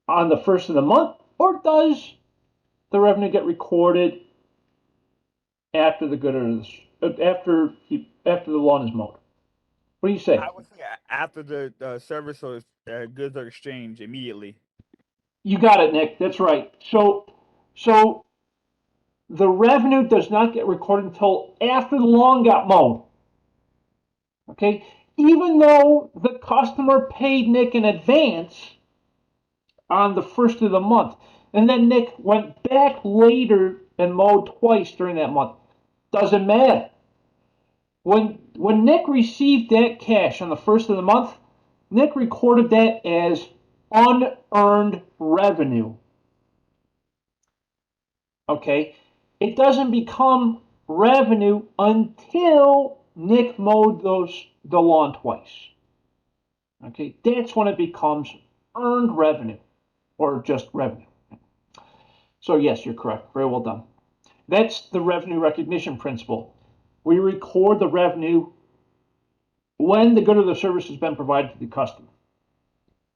on the first of the month, or does the revenue get recorded after after the lawn is mowed? What do you say? I would say after the service or goods are exchanged immediately. You got it, Nick. That's right. So the revenue does not get recorded until after the lawn got mowed. Okay? Even though the customer paid Nick in advance on the first of the month, and then Nick went back later and mowed twice during that month. Doesn't matter. When Nick received that cash on the first of the month, Nick recorded that as unearned revenue. Okay? It doesn't become revenue until Nick mowed the lawn twice. Okay? That's when it becomes earned revenue, or just revenue. So yes, you're correct. Very well done. That's the revenue recognition principle. We record the revenue when the good or the service has been provided to the customer.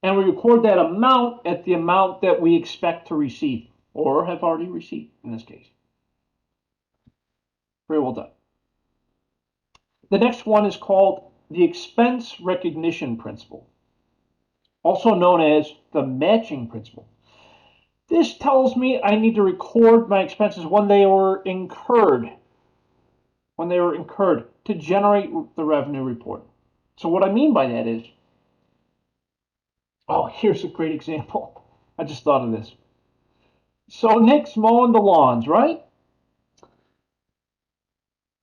And we record that amount at the amount that we expect to receive, or have already received in this case. Very well done. The next one is called the expense recognition principle, also known as the matching principle. This tells me I need to record my expenses when they were incurred, to generate the revenue report. So what I mean by that is, here's a great example. I just thought of this. So Nick's mowing the lawns, right?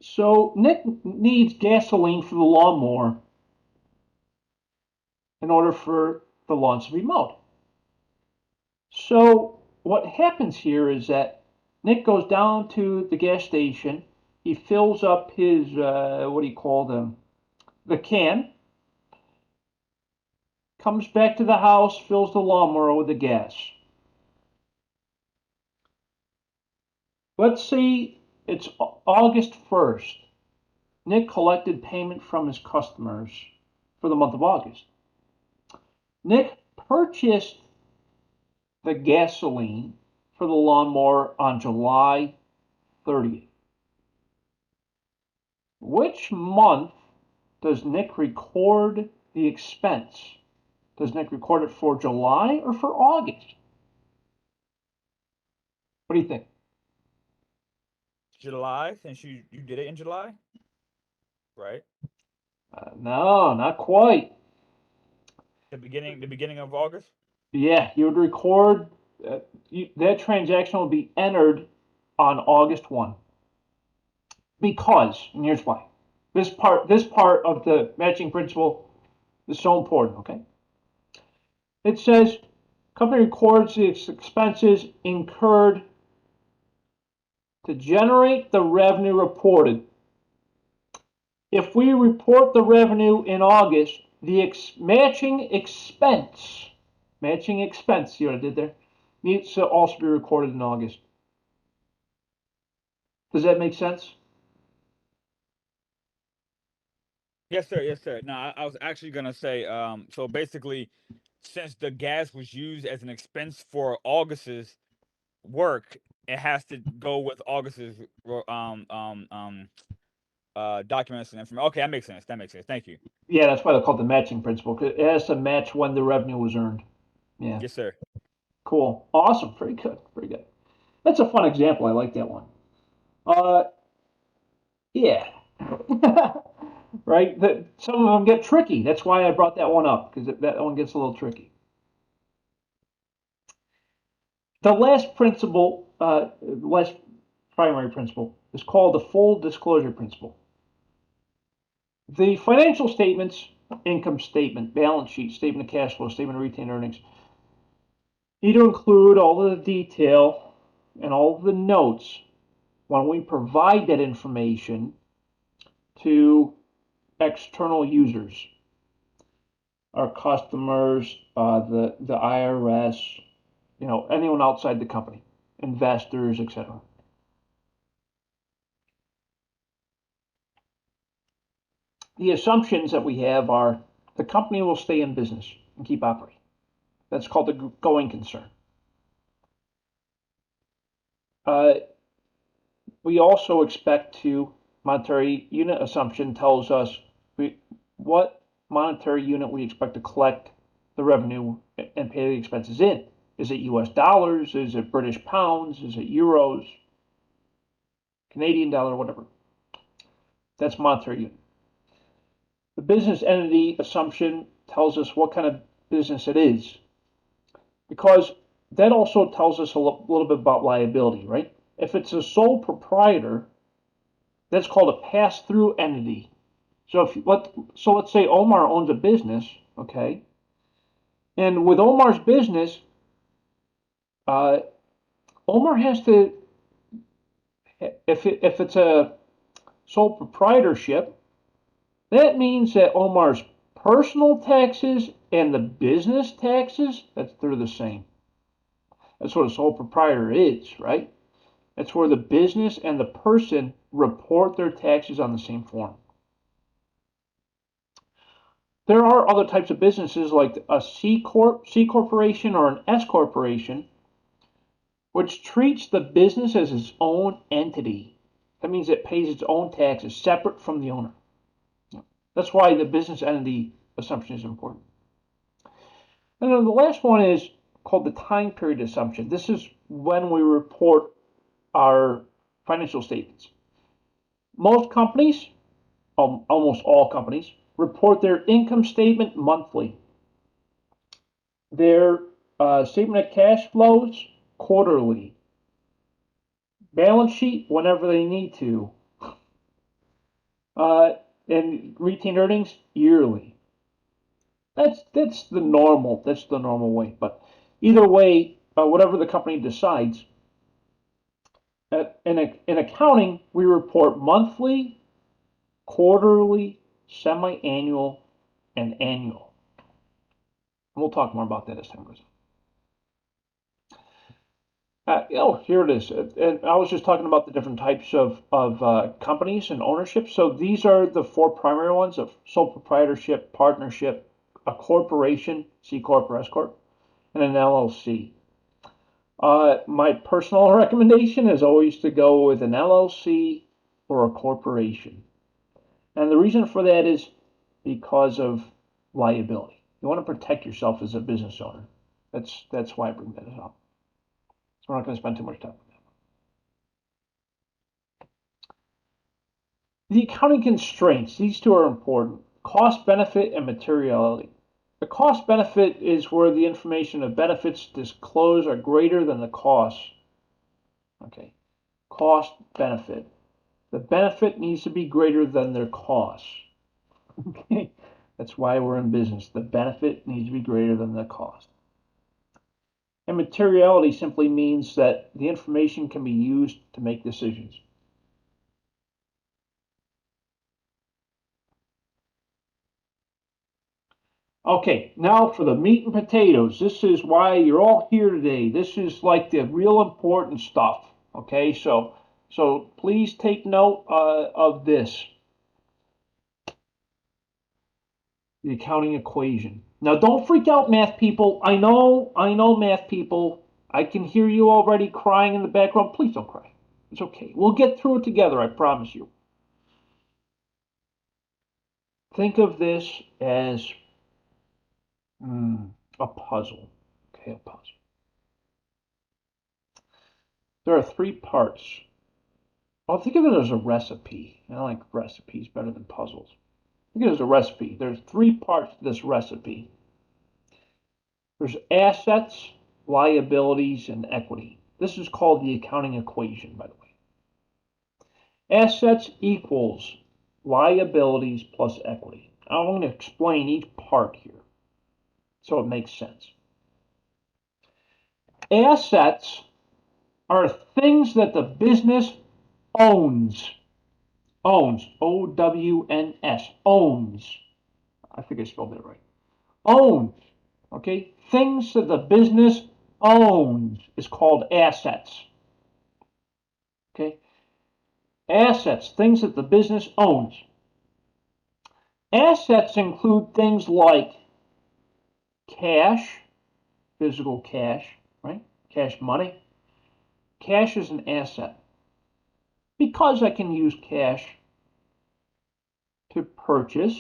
So Nick needs gasoline for the lawnmower in order for the lawns to be mowed. So what happens here is that Nick goes down to the gas station. He fills up his, the can, comes back to the house, fills the lawnmower with the gas. Let's say it's August 1st. Nick collected payment from his customers for the month of August. Nick purchased the gasoline for the lawnmower on July 30th. Which month does Nick record the expense? Does Nick record it for July or for August? What do you think? July, since you did it in July, right? No, not quite. The beginning of August. Yeah, you would record that transaction will be entered on August 1. Because, and here's why. This part of the matching principle is so important, okay? It says company records the expenses incurred to generate the revenue reported. If we report the revenue in August, the matching expense, see what I did there, needs to also be recorded in August. Does that make sense? Yes, sir. Yes, sir. No, I was actually gonna say, so basically, since the gas was used as an expense for August's work, it has to go with August's documents and information. Okay, that makes sense. That makes sense. Thank you. Yeah, that's why they're called the matching principle, because it has to match when the revenue was earned. Yeah, Yes, sir. cool. Awesome. Very good. Very good. That's a fun example. I like that one. Yeah. Right? Some of them get tricky. That's why I brought that one up, because that one gets a little tricky. The last principle, last primary principle, is called the full disclosure principle. The financial statements, income statement, balance sheet, statement of cash flow, statement of retained earnings, need to include all of the detail and all of the notes when we provide that information to external users, our customers, the IRS, anyone outside the company, investors, etc. The assumptions that we have are the company will stay in business and keep operating. That's called the going concern. We also expect to, monetary unit assumption tells us what monetary unit we expect to collect the revenue and pay the expenses in. Is it US dollars? Is it British pounds? Is it euros? Canadian dollar, whatever. That's monetary unit. The business entity assumption tells us what kind of business it is, because that also tells us a little bit about liability, right? If it's a sole proprietor, that's called a pass-through entity. So let's say Omar owns a business, okay, and with Omar's business, Omar has to, if it's a sole proprietorship, that means that Omar's personal taxes and the business taxes, they're the same. That's what a sole proprietor is, right? That's where the business and the person report their taxes on the same form. There are other types of businesses like a C corporation or an S corporation, which treats the business as its own entity. That means it pays its own taxes separate from the owner. That's why the business entity assumption is important. And then the last one is called the time period assumption. This is when we report our financial statements. Most companies, almost all companies, report their income statement monthly. Their statement of cash flows quarterly. Balance sheet whenever they need to. And retained earnings yearly. That's the normal way. But either way, whatever the company decides, in accounting we report monthly, quarterly, semi-annual, and annual. And we'll talk more about that as time goes on. Here it is. And I was just talking about the different types of companies and ownership. So these are the four primary ones of sole proprietorship, partnership, a corporation, C Corp or S Corp, and an LLC. My personal recommendation is always to go with an LLC or a corporation. And the reason for that is because of liability. You want to protect yourself as a business owner. That's why I bring that up. So we're not going to spend too much time on that. The accounting constraints, these two are important. Cost, benefit, and materiality. The cost benefit is where the information of benefits disclosed are greater than the costs. Okay, cost, benefit. The benefit needs to be greater than their costs. Okay, that's why we're in business. The benefit needs to be greater than the cost. And materiality simply means that the information can be used to make decisions. Okay, now for the meat and potatoes. This is why you're all here today. This is like the real important stuff. Okay, so please take note of this. The accounting equation. Now don't freak out, math people. I know, math people. I can hear you already crying in the background. Please don't cry. It's okay. We'll get through it together, I promise you. Think of this as a puzzle. Okay, a puzzle. There are 3 parts. I'll think of it as a recipe. I like recipes better than puzzles. Think of it as a recipe. There's 3 parts to this recipe. There's assets, liabilities, and equity. This is called the accounting equation, by the way. Assets equals liabilities plus equity. I'm going to explain each part here so it makes sense. Assets are things that the business owns. Owns. O-W-N-S. Owns. I think I spelled that right. Owns. Okay? Things that the business owns is called assets. Okay? Assets. Things that the business owns. Assets include things like cash, physical cash, right? Cash money. Cash is an asset. Because I can use cash to purchase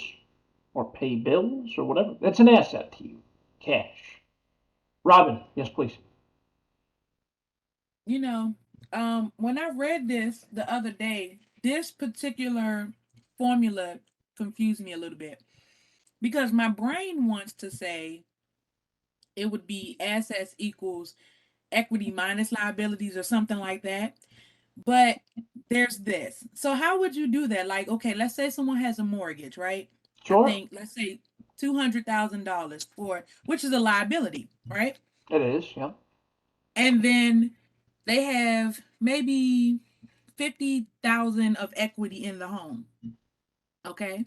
or pay bills or whatever, that's an asset to you. Cash. Robin, yes, please. You know, when I read this the other day, this particular formula confused me a little bit because my brain wants to say it would be assets equals equity minus liabilities or something like that. But there's this. So how would you do that? Like, okay, let's say someone has a mortgage, right? I Sure. think let's say $200,000 for which is a liability, right? It is, yeah. And then they have maybe 50,000 of equity in the home. Okay.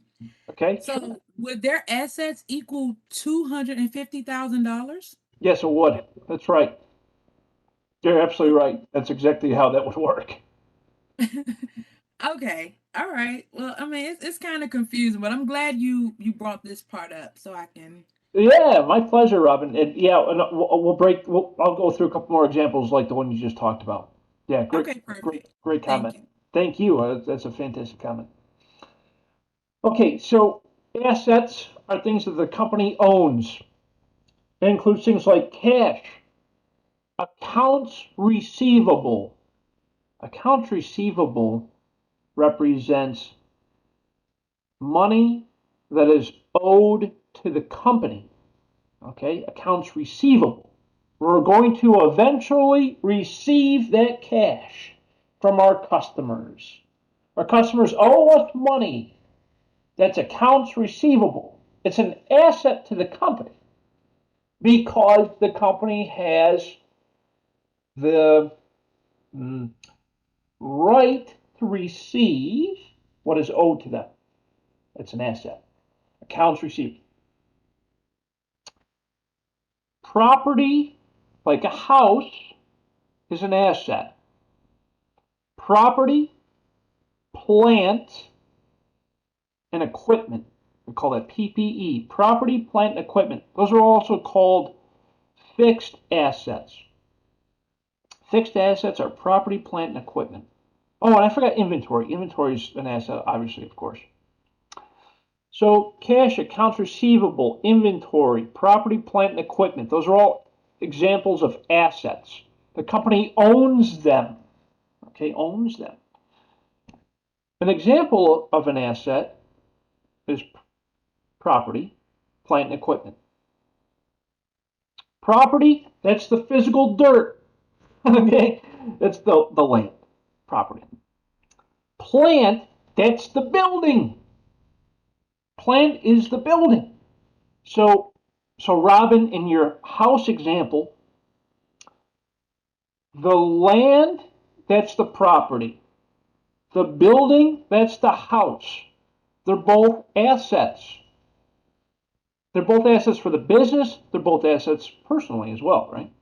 Okay, sure. So would their assets equal $250,000? Yes, it would. That's right. You're absolutely right. That's exactly how that would work. Okay. All right. Well, I mean, it's kind of confusing, but I'm glad you brought this part up so I can. Yeah, my pleasure, Robin. And yeah, and I'll go through a couple more examples like the one you just talked about. Yeah, Okay, perfect. great Thank comment. you. Thank you. That's a fantastic comment. Okay, so assets are things that the company owns. It includes things like cash, accounts receivable. Accounts receivable represents money that is owed to the company. Okay, accounts receivable. We're going to eventually receive that cash from our customers. Our customers owe us money. That's accounts receivable. It's an asset to the company because the company has the right to receive what is owed to them. It's an asset. Accounts receivable. Property, like a house, is an asset. Property, plant, and equipment. We call that PPE. Property, plant, and equipment. Those are also called fixed assets. Fixed assets are property, plant, and equipment. Oh, and I forgot inventory. Inventory is an asset, obviously, of course. So cash, accounts receivable, inventory, property, plant, and equipment. Those are all examples of assets. The company owns them. Okay, owns them. An example of an asset is property, plant, and equipment. Property, that's the physical dirt. Okay, that's the land. Property. Plant, that's the building. Plant is the building. So Robin, in your house example, The land, that's the property. The building, that's the house. They're both assets. They're both assets for the business. They're both assets personally as well, right?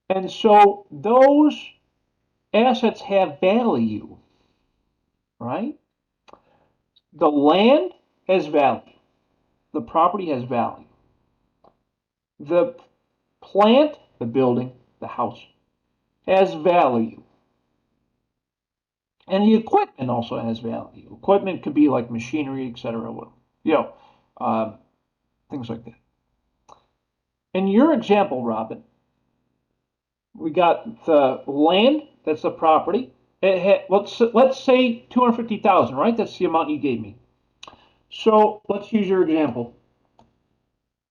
And so those assets have value, right? The land has value. The property has value. The plant, the building, the house, has value. And the equipment also has value. Equipment could be like machinery, etc. You know, things like that. In your example, Robin, we got the land, that's the property. Let's say 250,000, right? That's the amount you gave me. So let's use your example.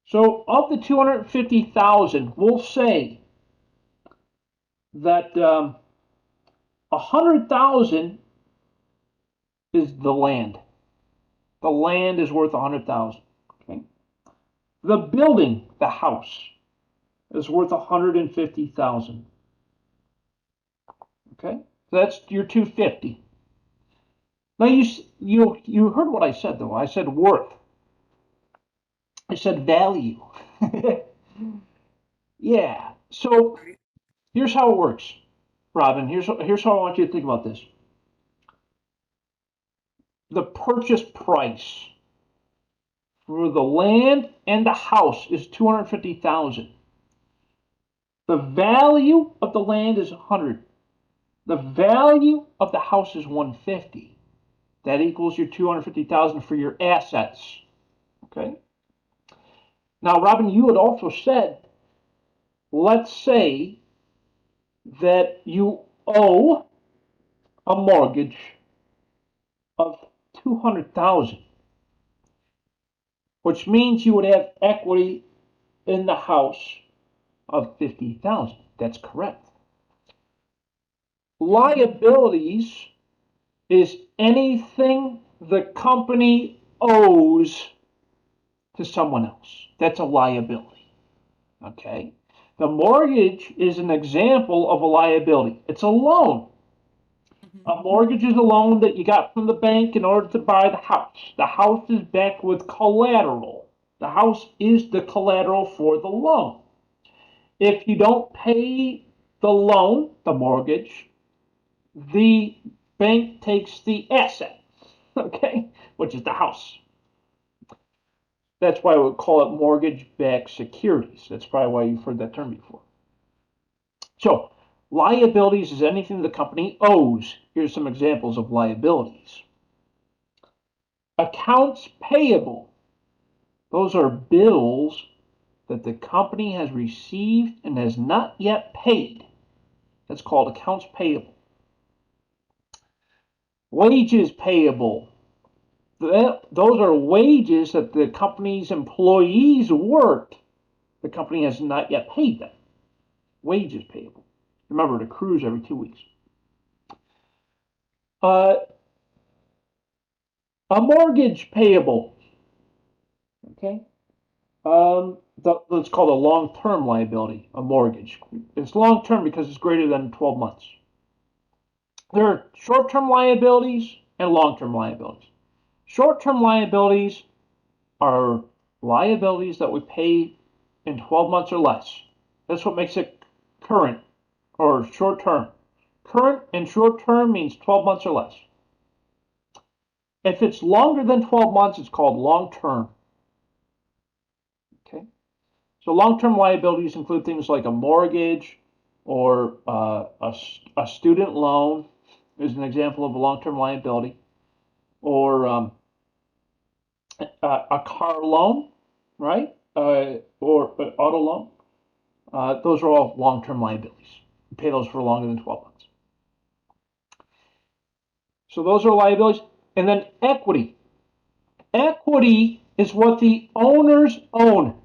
So of the 250,000, we'll say that 100,000 is the land. The land is worth 100,000. Okay. The building, the house, is worth 150,000. Okay. So that's your 250. Now you heard what I said though. I said worth. I said value. Yeah. So here's how it works, Robin. Here's how I want you to think about this. The purchase price for the land and the house is 250,000. The value of the land is 100. The value of the house is 150. That equals your 250,000 for your assets. Okay. Now, Robin, you had also said, let's say that you owe a mortgage of 200,000, which means you would have equity in the house of 50,000. That's correct. Liabilities is anything the company owes to someone else. That's a liability. Okay. The mortgage is an example of a liability. It's a loan. A mortgage is a loan that you got from the bank in order to buy the house. The house is backed with collateral. The house is the collateral for the loan. If you don't pay the loan, the mortgage, the bank takes the asset, okay, which is the house. That's why we call it mortgage-backed securities. That's probably why you've heard that term before. So, liabilities is anything the company owes. Here's some examples of liabilities. Accounts payable. Those are bills that the company has received and has not yet paid. That's called accounts payable. Wages payable. Those are wages that the company's employees worked. The company has not yet paid them. Wages payable. Remember, it accrues every 2 weeks. A mortgage payable. Okay. That's called a long-term liability, a mortgage. It's long-term because it's greater than 12 months. There are short-term liabilities and long-term liabilities. Short-term liabilities are liabilities that we pay in 12 months or less. That's what makes it current or short-term. Current and short-term means 12 months or less. If it's longer than 12 months, it's called long-term. Okay. So long-term liabilities include things like a mortgage or a student loan is an example of a long-term liability, or a car loan, right? Or an auto loan. Those are all long-term liabilities. You pay those for longer than 12 months. So those are liabilities. And then equity. Equity is what the owners own.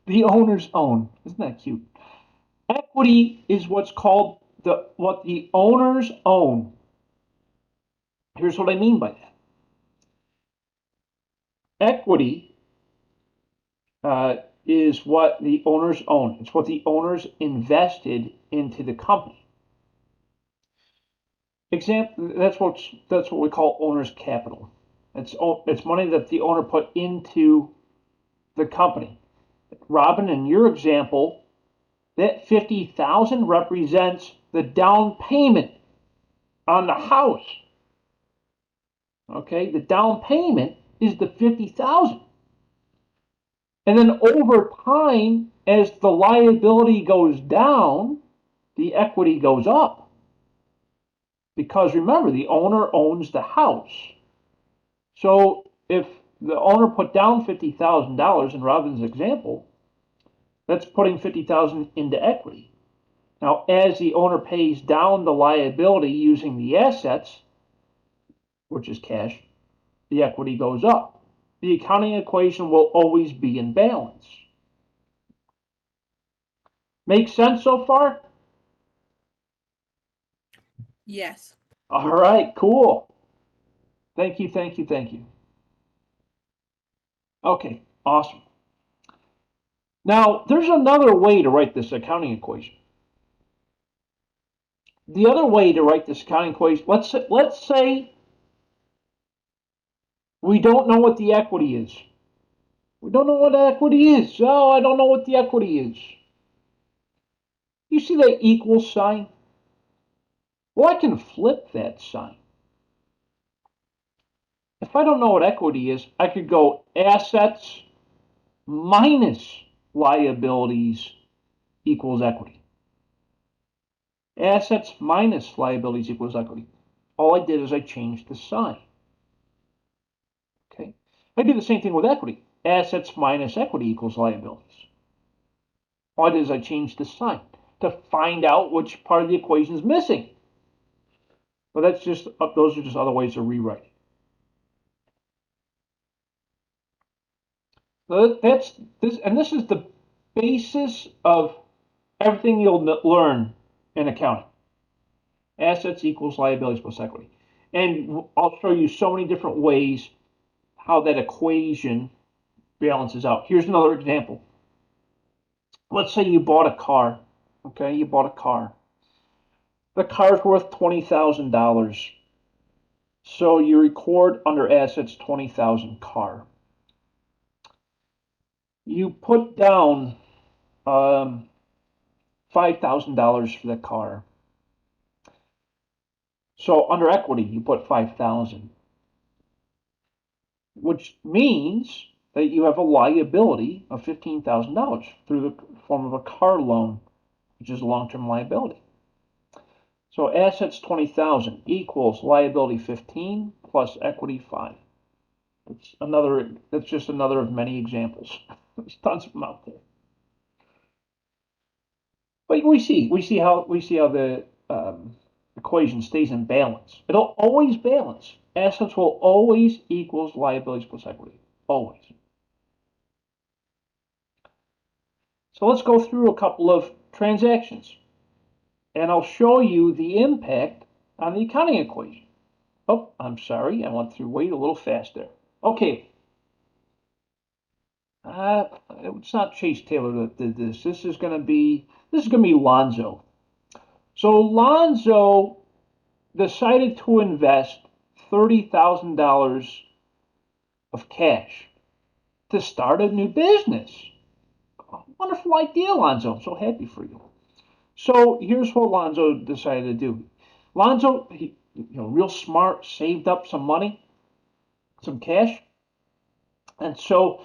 The owners own. Isn't that cute? Equity is what's called what the owners own. Here's what I mean by that. Equity is what the owners own. It's what the owners invested into the company. That's what we call owner's capital. It's money that the owner put into the company. Robin, in your example, that $50,000 represents the down payment on the house. Okay, the down payment is the $50,000. And then over time, as the liability goes down, the equity goes up. Because remember, the owner owns the house. So if the owner put down $50,000 in Robin's example, that's putting $50,000 into equity. Now, as the owner pays down the liability using the assets, which is cash, the equity goes up. The accounting equation will always be in balance. Make sense so far? Yes. All right, cool. Thank you, thank you, thank you. Okay, awesome. Now, there's another way to write this accounting equation. The other way to write this accounting equation, let's say we don't know what the equity is. We don't know what equity is. Oh, I don't know what the equity is. You see that equal sign? Well, I can flip that sign. If I don't know what equity is, I could go assets minus liabilities equals equity. Assets minus liabilities equals equity. All I did is I changed the sign. Okay. I do the same thing with equity. Assets minus equity equals liabilities. All I did is I changed the sign to find out which part of the equation is missing. But those are just other ways of rewriting. This is the basis of everything you'll learn in accounting. Assets equals liabilities plus equity. And I'll show you so many different ways how that equation balances out. Here's another example. Let's say you bought a car. Okay, you bought a car. The car's worth $20,000. So you record under assets 20,000 car. You put down $5,000 for the car. So under equity, you put 5,000, which means that you have a liability of $15,000 through the form of a car loan, which is a long-term liability. So assets 20,000 equals liability 15 plus equity 5. That's just another of many examples. There's tons of them out there. But we see how the equation stays in balance. It'll always balance. Assets will always equals liabilities plus equity. Always. So let's go through a couple of transactions. And I'll show you the impact on the accounting equation. Oh, I'm sorry. I went through way a little fast there. Okay. It's not Chase Taylor that did this. This is going to be Lonzo. So Lonzo decided to invest $30,000 of cash to start a new business. Wonderful idea, Lonzo. I'm so happy for you. So here's what Lonzo decided to do. Lonzo, real smart, saved up some money, some cash, and so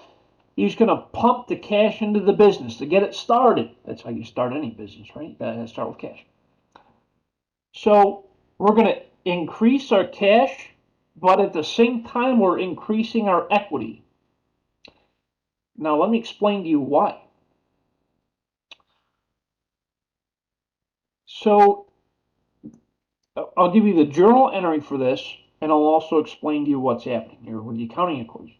he's going to pump the cash into the business to get it started. That's how you start any business, right? You gotta start with cash. So we're going to increase our cash, but at the same time, we're increasing our equity. Now, let me explain to you why. So I'll give you the journal entry for this, and I'll also explain to you what's happening here with the accounting equation.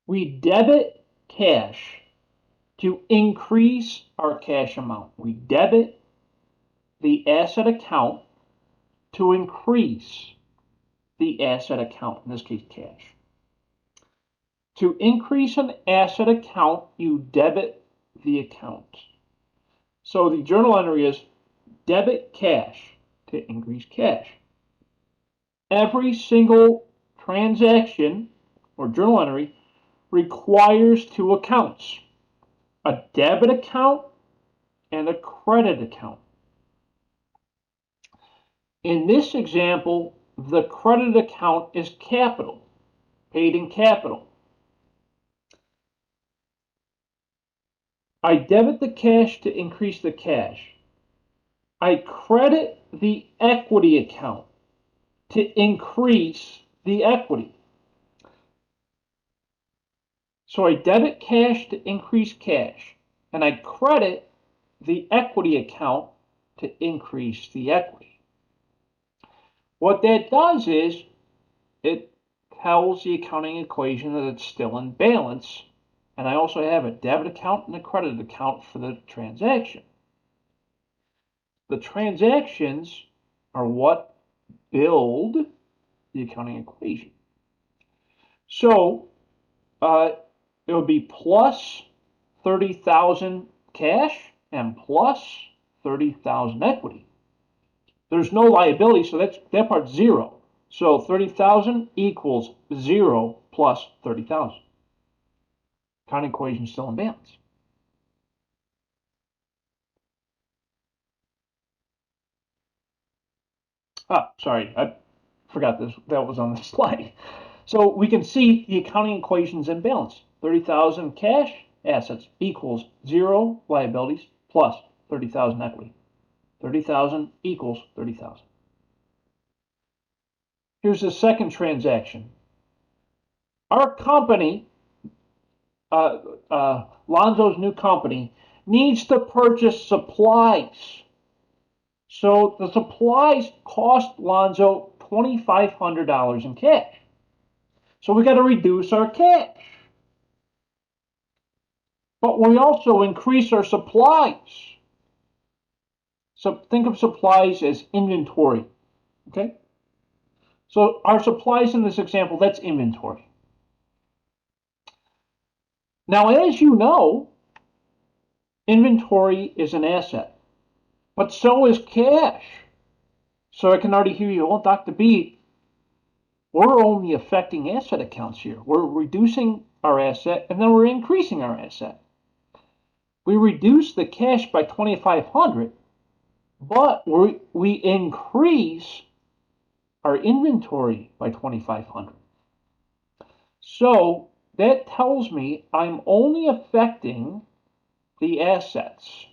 We debit cash to increase our cash amount. We debit the asset account to increase the asset account, in this case cash. To increase an asset account, you debit the account. So the journal entry is debit cash to increase cash. Every single transaction or journal entry requires two accounts, a debit account and a credit account. In this example, the credit account is capital, paid in capital. I debit the cash to increase the cash. I credit the equity account to increase the equity. So I debit cash to increase cash, and I credit the equity account to increase the equity. What that does is it tells the accounting equation that it's still in balance, and I also have a debit account and a credit account for the transaction. The transactions are what build the accounting equation. So it would be plus 30,000 cash and plus 30,000 equity. There's no liability, so that part's zero. So 30,000 equals 0 plus 30,000. Accounting equation is still in balance. Sorry, I forgot this. That was on the slide. So we can see the accounting equation's in balance. 30,000 cash assets equals 0 liabilities plus 30,000 equity. 30,000 equals 30,000. Here's the second transaction. Our company, Lonzo's new company, needs to purchase supplies. So the supplies cost Lonzo $2,500 in cash. So we got to reduce our cash. But we also increase our supplies. So think of supplies as inventory. Okay? So our supplies in this example, that's inventory. Now, as you know, inventory is an asset, but so is cash. So I can already hear you, oh, Dr. B, we're only affecting asset accounts here. We're reducing our asset, and then we're increasing our asset. We reduce the cash by $2,500, but we increase our inventory by $2,500. So that tells me I'm only affecting the assets.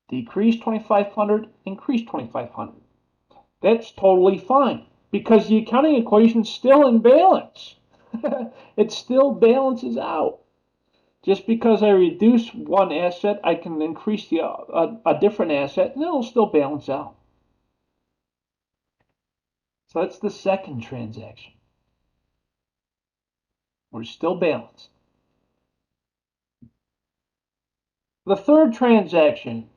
Decrease 2,500, increase 2,500. That's totally fine because the accounting equation is still in balance. It still balances out. Just because I reduce one asset, I can increase a different asset, and it'll still balance out. So that's the second transaction. We're still balanced. The third transaction.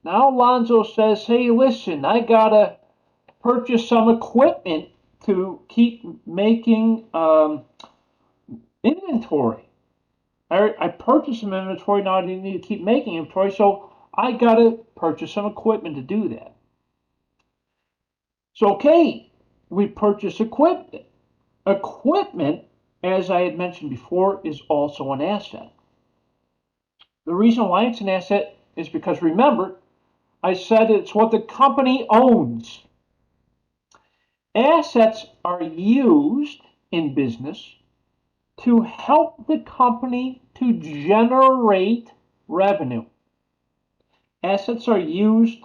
Now Lonzo says, hey, listen, I gotta purchase some equipment to keep making inventory. I purchased some inventory, now I need to keep making inventory, so I gotta purchase some equipment to do that. So okay, we purchase equipment. Equipment, as I had mentioned before, is also an asset. The reason why it's an asset is because, remember, I said it's what the company owns. Assets are used in business to help the company to generate revenue. Assets are used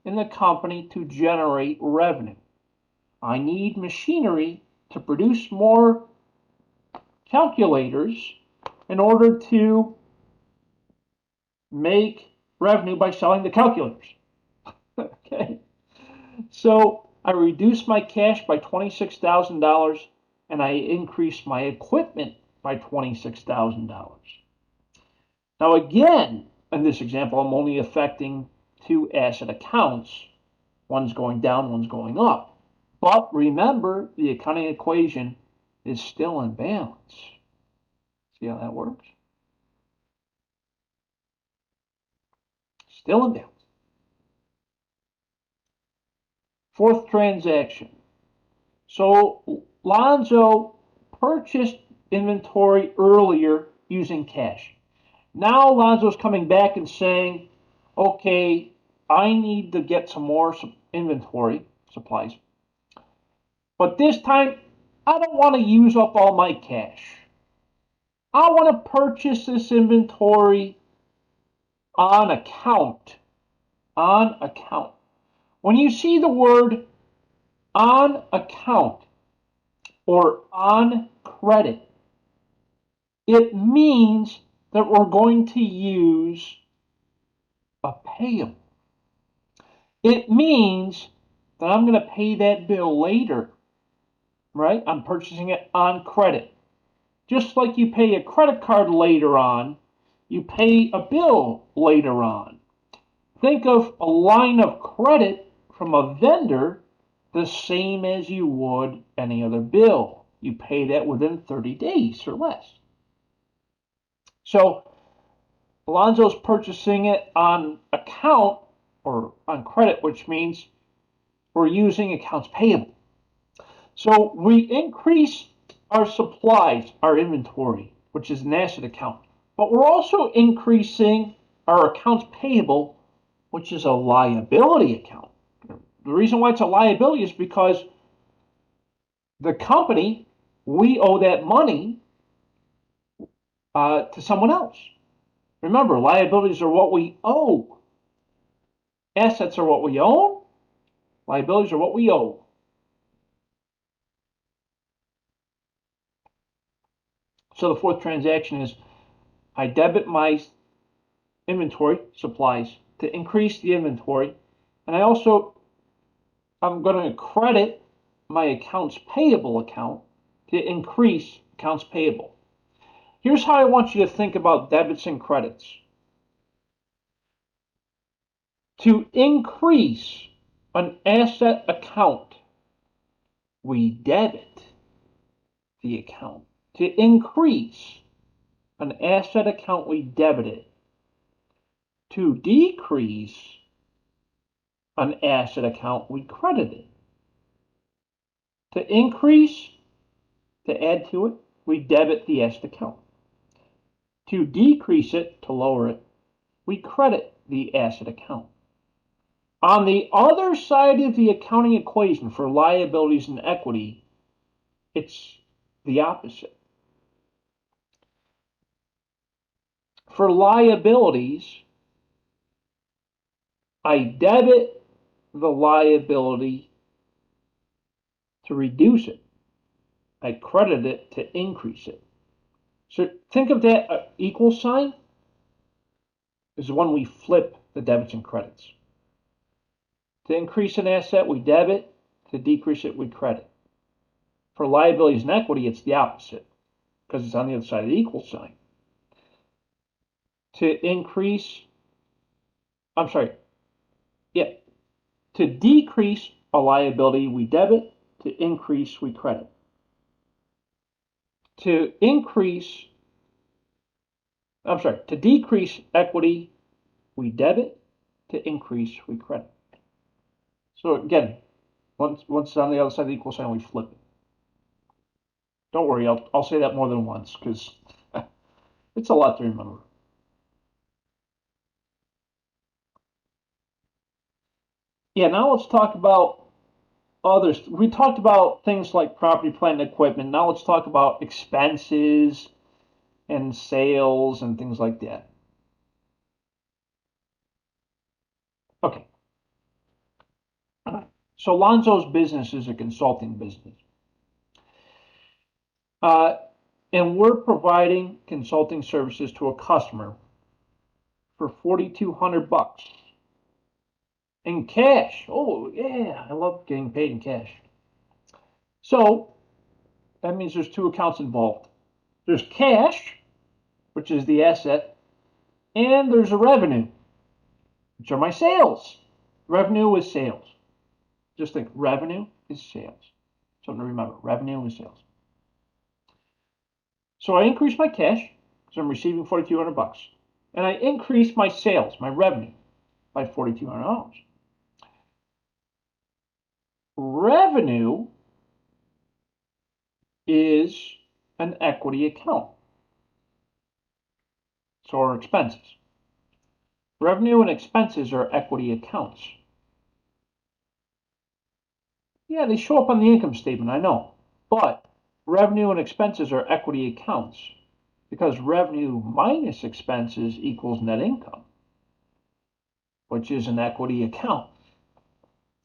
in the company to generate revenue. I need machinery to produce more calculators in order to make revenue by selling the calculators. Okay, so I reduce my cash by $26,000 and I increase my equipment by $26,000. Now again, in this example, I'm only affecting two asset accounts. One's going down, one's going up. But remember, the accounting equation is still in balance. See how that works? Still in balance. Fourth transaction. So Lonzo purchased inventory earlier using cash. Now Lonzo's coming back and saying, okay, I need to get some more inventory supplies. But this time, I don't want to use up all my cash. I want to purchase this inventory on account. On account. When you see the word on account or on credit, it means that we're going to use a payable. It means that I'm going to pay that bill later, right? I'm purchasing it on credit. Just like you pay a credit card later on, you pay a bill later on. Think of a line of credit from a vendor the same as you would any other bill. You pay that within 30 days or less. So Alonzo's purchasing it on account or on credit, which means we're using accounts payable. So we increase our supplies, our inventory, which is an asset account, but we're also increasing our accounts payable, which is a liability account. The reason why it's a liability is because the company, we owe that money to someone else. Remember, liabilities are what we owe. Assets are what we own. Liabilities are what we owe. So the fourth transaction is I debit my inventory supplies to increase the inventory, and I'm going to credit my accounts payable account to increase accounts payable. Here's how I want you to think about debits and credits. To increase an asset account, we debit the account. To increase an asset account, we debit it. To decrease an asset account, we credit it. To increase, to add to it, we debit the asset account. To decrease it, to lower it, we credit the asset account. On the other side of the accounting equation for liabilities and equity, it's the opposite. For liabilities, I debit the liability to reduce it. I credit it to increase it. So think of that equal sign is when we flip the debits and credits. To increase an asset, we debit. To decrease it, we credit. For liabilities and equity, it's the opposite because it's on the other side of the equal sign. To decrease a liability, we debit. To increase, we credit. To decrease equity, we debit. To increase, we credit. So again, once it's on the other side of the equal sign, we flip it. Don't worry, I'll say that more than once because it's a lot to remember. Yeah, now let's talk about others. We talked about things like property, plant, and equipment. Now let's talk about expenses and sales and things like that. Okay. So Lonzo's business is a consulting business. And we're providing consulting services to a customer for $4,200 in cash. Oh, yeah, I love getting paid in cash. So that means there's two accounts involved. There's cash, which is the asset, and there's a revenue, which are my sales. Revenue is sales. Just think, revenue is sales. Something to remember, revenue is sales. So I increase my cash because I'm receiving $4,200, and I increase my sales, my revenue, by $4,200. Revenue is an equity account. So are expenses. Revenue and expenses are equity accounts. Yeah, they show up on the income statement, I know. But revenue and expenses are equity accounts because revenue minus expenses equals net income, which is an equity account.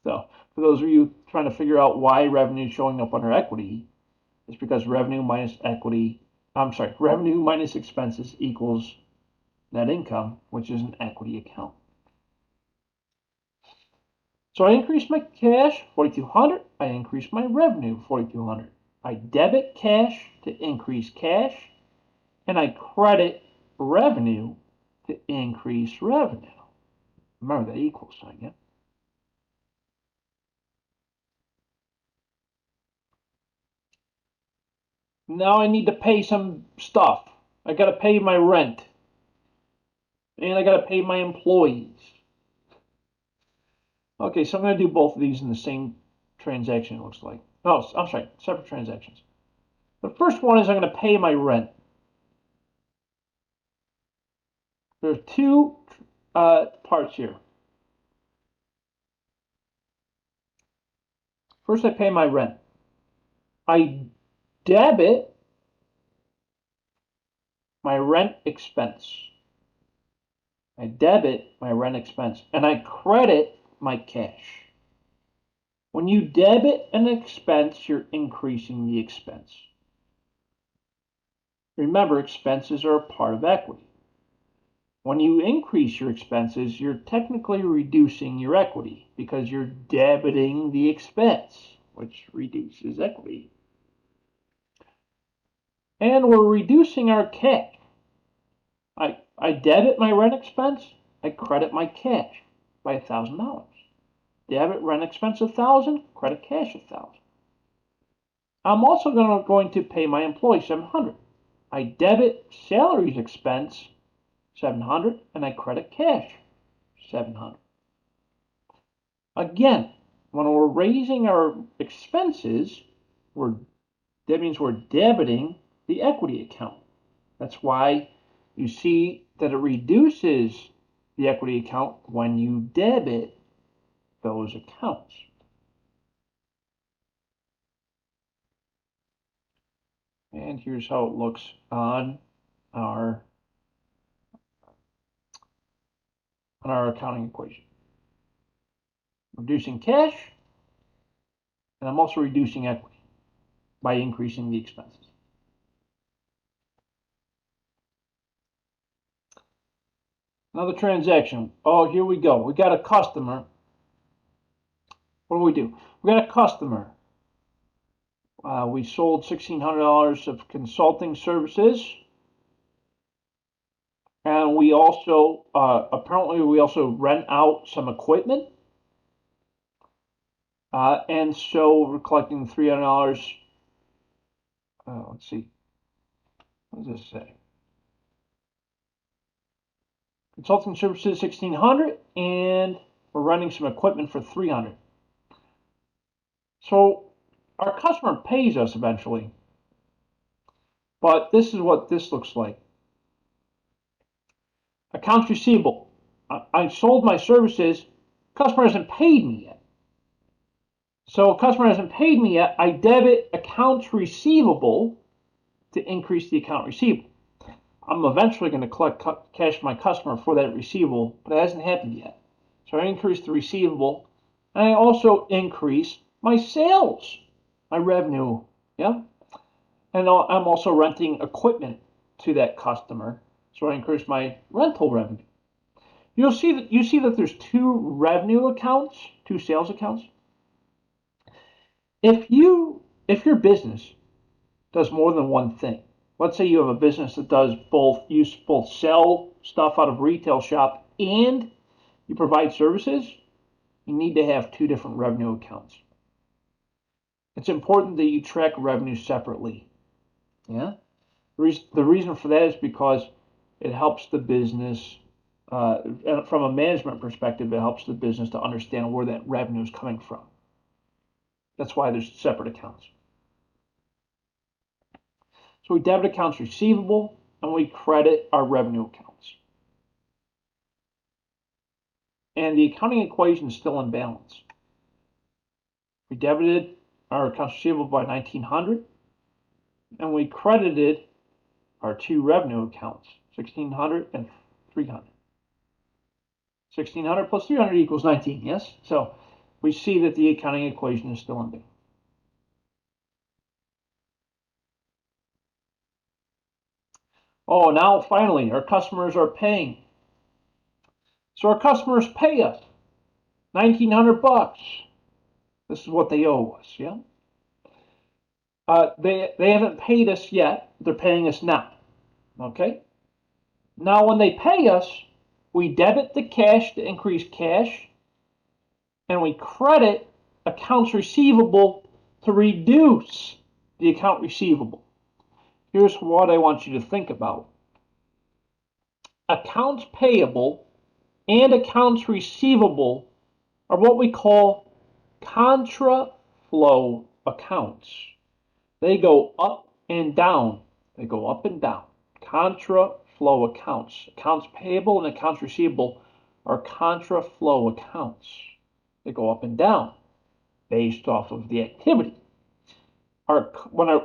So for those of you trying to figure out why revenue is showing up under equity, it's because revenue minus expenses equals net income, which is an equity account. So I increase my cash, $4,200. I increase my revenue, $4,200. I debit cash to increase cash, and I credit revenue to increase revenue. Remember that equal sign, yeah? Now I need to pay some stuff. I got to pay my rent, and I got to pay my employees. Okay, so I'm going to do both of these in the same transaction, it looks like. Oh, I'm sorry, separate transactions. The first one is I'm going to pay my rent. There are two parts here. First, I pay my rent. I debit my rent expense. I debit my rent expense, and I credit my cash. When you debit an expense, you're increasing the expense. Remember, expenses are a part of equity. When you increase your expenses, you're technically reducing your equity because you're debiting the expense, which reduces equity. And we're reducing our cash. I debit my rent expense, I credit my cash by $1,000. Debit rent expense $1,000, credit cash $1,000. I'm also going to pay my employee $700. I debit salaries expense $700 and I credit cash $700. Again, when we're raising our expenses, that means we're debiting the equity account. That's why you see that it reduces the equity account when you debit those accounts. And here's how it looks on our accounting equation. Reducing cash, and I'm also reducing equity by increasing the expenses. Another transaction. Oh, here we go. We got a customer. What do? We got a customer. We sold $1,600 of consulting services. And we also, apparently we also rent out some equipment. And so we're collecting $300. Let's see. What does this say? Consulting services $1,600, and we're renting some equipment for $300. So our customer pays us eventually. But this is what this looks like. Accounts receivable. I sold my services. Customer hasn't paid me yet. So customer hasn't paid me yet. I debit accounts receivable to increase the account receivable. I'm eventually going to collect cash from my customer for that receivable, but it hasn't happened yet. So I increase the receivable, and I also increase my sales, my revenue. Yeah, and I'm also renting equipment to that customer, so I increase my rental revenue. You see that there's two revenue accounts, two sales accounts. If your business does more than one thing, let's say you have a business that does both sell stuff out of retail shop and you provide services, you need to have two different revenue accounts. It's important that you track revenue separately. Yeah? The reason for that is because it helps the business, from a management perspective, it helps the business to understand where that revenue is coming from. That's why there's separate accounts. So we debit accounts receivable and we credit our revenue accounts. And the accounting equation is still in balance. We debited our accounts receivable by $1,900 and we credited our two revenue accounts, $1,600 and $300. 1,600 plus 300 equals 19, yes? So we see that the accounting equation is still in balance. Oh, now finally, our customers are paying. So our customers pay us $1,900. This is what they owe us, yeah? They haven't paid us yet. They're paying us now, okay? Now when they pay us, we debit the cash to increase cash, and we credit accounts receivable to reduce the account receivable. Here's what I want you to think about. Accounts payable and accounts receivable are what we call contra flow accounts. They go up and down. They go up and down. Contra flow accounts. Accounts payable and accounts receivable are contra flow accounts. They go up and down based off of the activity. When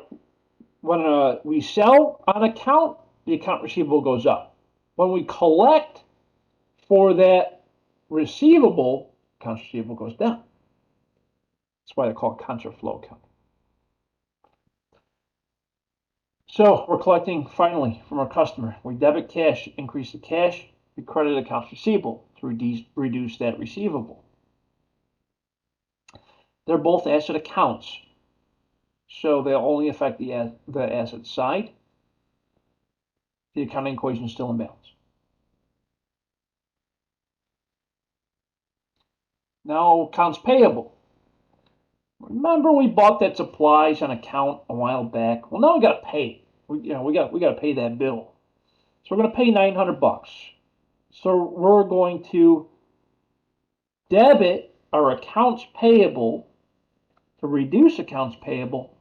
we sell on account, the account receivable goes up. When we collect for that receivable, accounts receivable goes down. That's why they're called contra flow account. So we're collecting finally from our customer. We debit cash, increase the cash. We credit accounts receivable to reduce that receivable. They're both asset accounts, so they'll only affect the asset side. The accounting equation is still in balance. Now, accounts payable. Remember we bought that supplies on account a while back? Well, now we got to pay. We got to pay that bill. So we're going to pay $900. So we're going to debit our accounts payable to reduce accounts payable,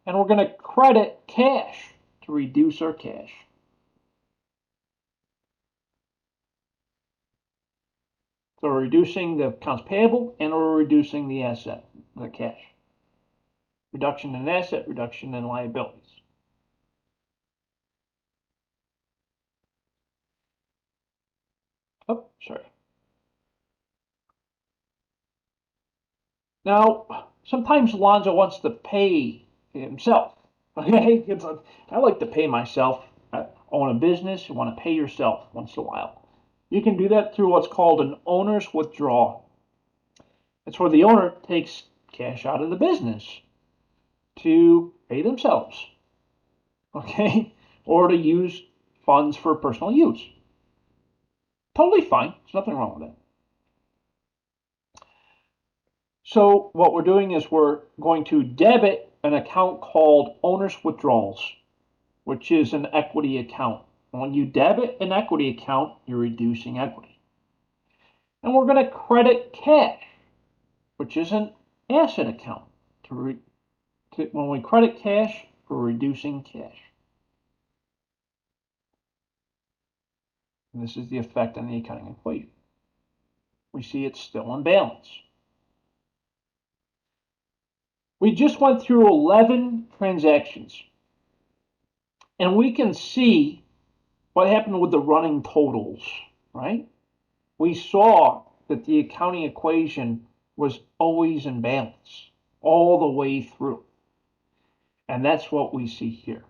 and we're going to credit cash to reduce our cash. So we're reducing the accounts payable and we're reducing the asset, the cash. Reduction in asset, reduction in liabilities. Oh, sorry. Now, sometimes Alonzo wants to pay himself. Okay, I like to pay myself. I own a business. You want to pay yourself once in a while. You can do that through what's called an owner's withdrawal. It's where the owner takes cash out of the business to pay themselves, okay, or to use funds for personal use. Totally fine. There's nothing wrong with that. So what we're doing is we're going to debit an account called owner's withdrawals, which is an equity account. When you debit an equity account, you're reducing equity. And we're going to credit cash, which is an asset account. When we credit cash, we're reducing cash. And this is the effect on the accounting equation. We see it's still in balance. We just went through 11 transactions. And we can see what happened with the running totals, right? We saw that the accounting equation was always in balance all the way through. And that's what we see here.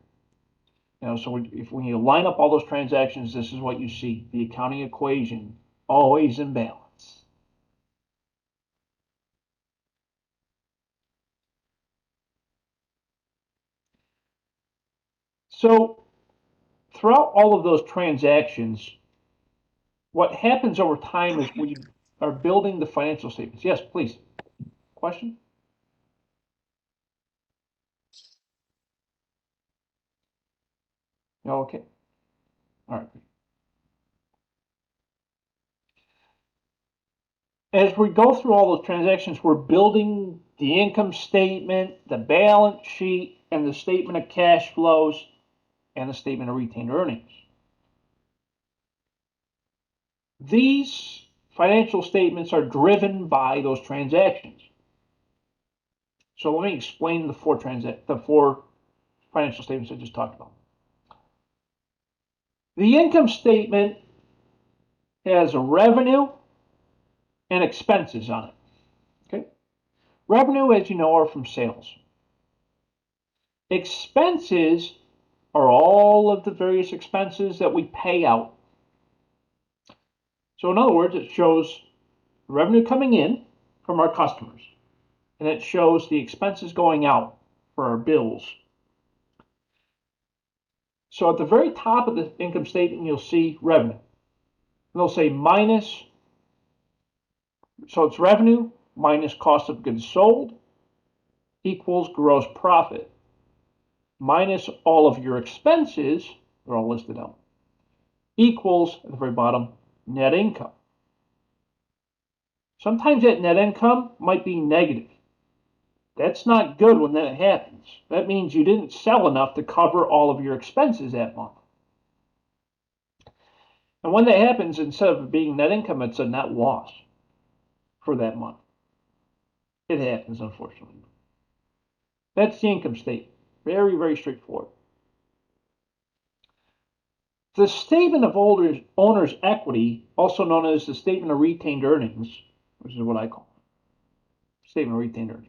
So if when you line up all those transactions, this is what you see. The accounting equation always in balance. So throughout all of those transactions, what happens over time is we are building the financial statements. Yes, please. Question? Okay. All right. As we go through all those transactions, we're building the income statement, the balance sheet, and the statement of cash flows, and the statement of retained earnings. These financial statements are driven by those transactions. So let me explain the four financial statements I just talked about. The income statement has revenue and expenses on it. Okay? Revenue, as you know, are from sales. Expenses are all of the various expenses that we pay out. So in other words, it shows revenue coming in from our customers, and it shows the expenses going out for our bills. So at the very top of the income statement, you'll see revenue. And they'll say minus, so it's revenue minus cost of goods sold equals gross profit minus all of your expenses, they're all listed out, equals, at the very bottom, net income. Sometimes that net income might be negative. That's not good when that happens. That means you didn't sell enough to cover all of your expenses that month. And when that happens, instead of being net income, it's a net loss for that month. It happens, unfortunately. That's the income statement. Very, very straightforward. The statement of owner's equity, also known as the statement of retained earnings, which is what I call it. Statement of retained earnings.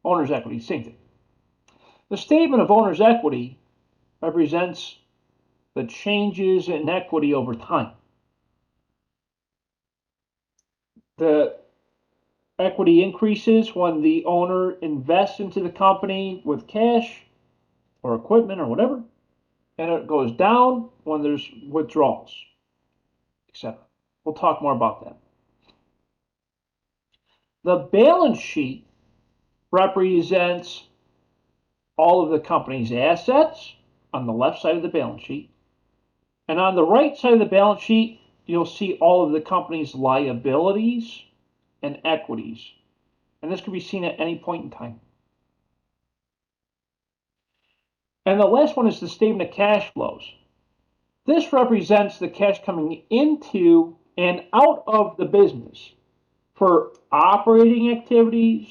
Owner's equity, same thing. The statement of owner's equity represents the changes in equity over time. The equity increases when the owner invests into the company with cash or equipment or whatever, and it goes down when there's withdrawals, etc. We'll talk more about that. The balance sheet represents all of the company's assets on the left side of the balance sheet. And on the right side of the balance sheet, you'll see all of the company's liabilities and equities. And this can be seen at any point in time. And the last one is the statement of cash flows. This represents the cash coming into and out of the business for operating activities,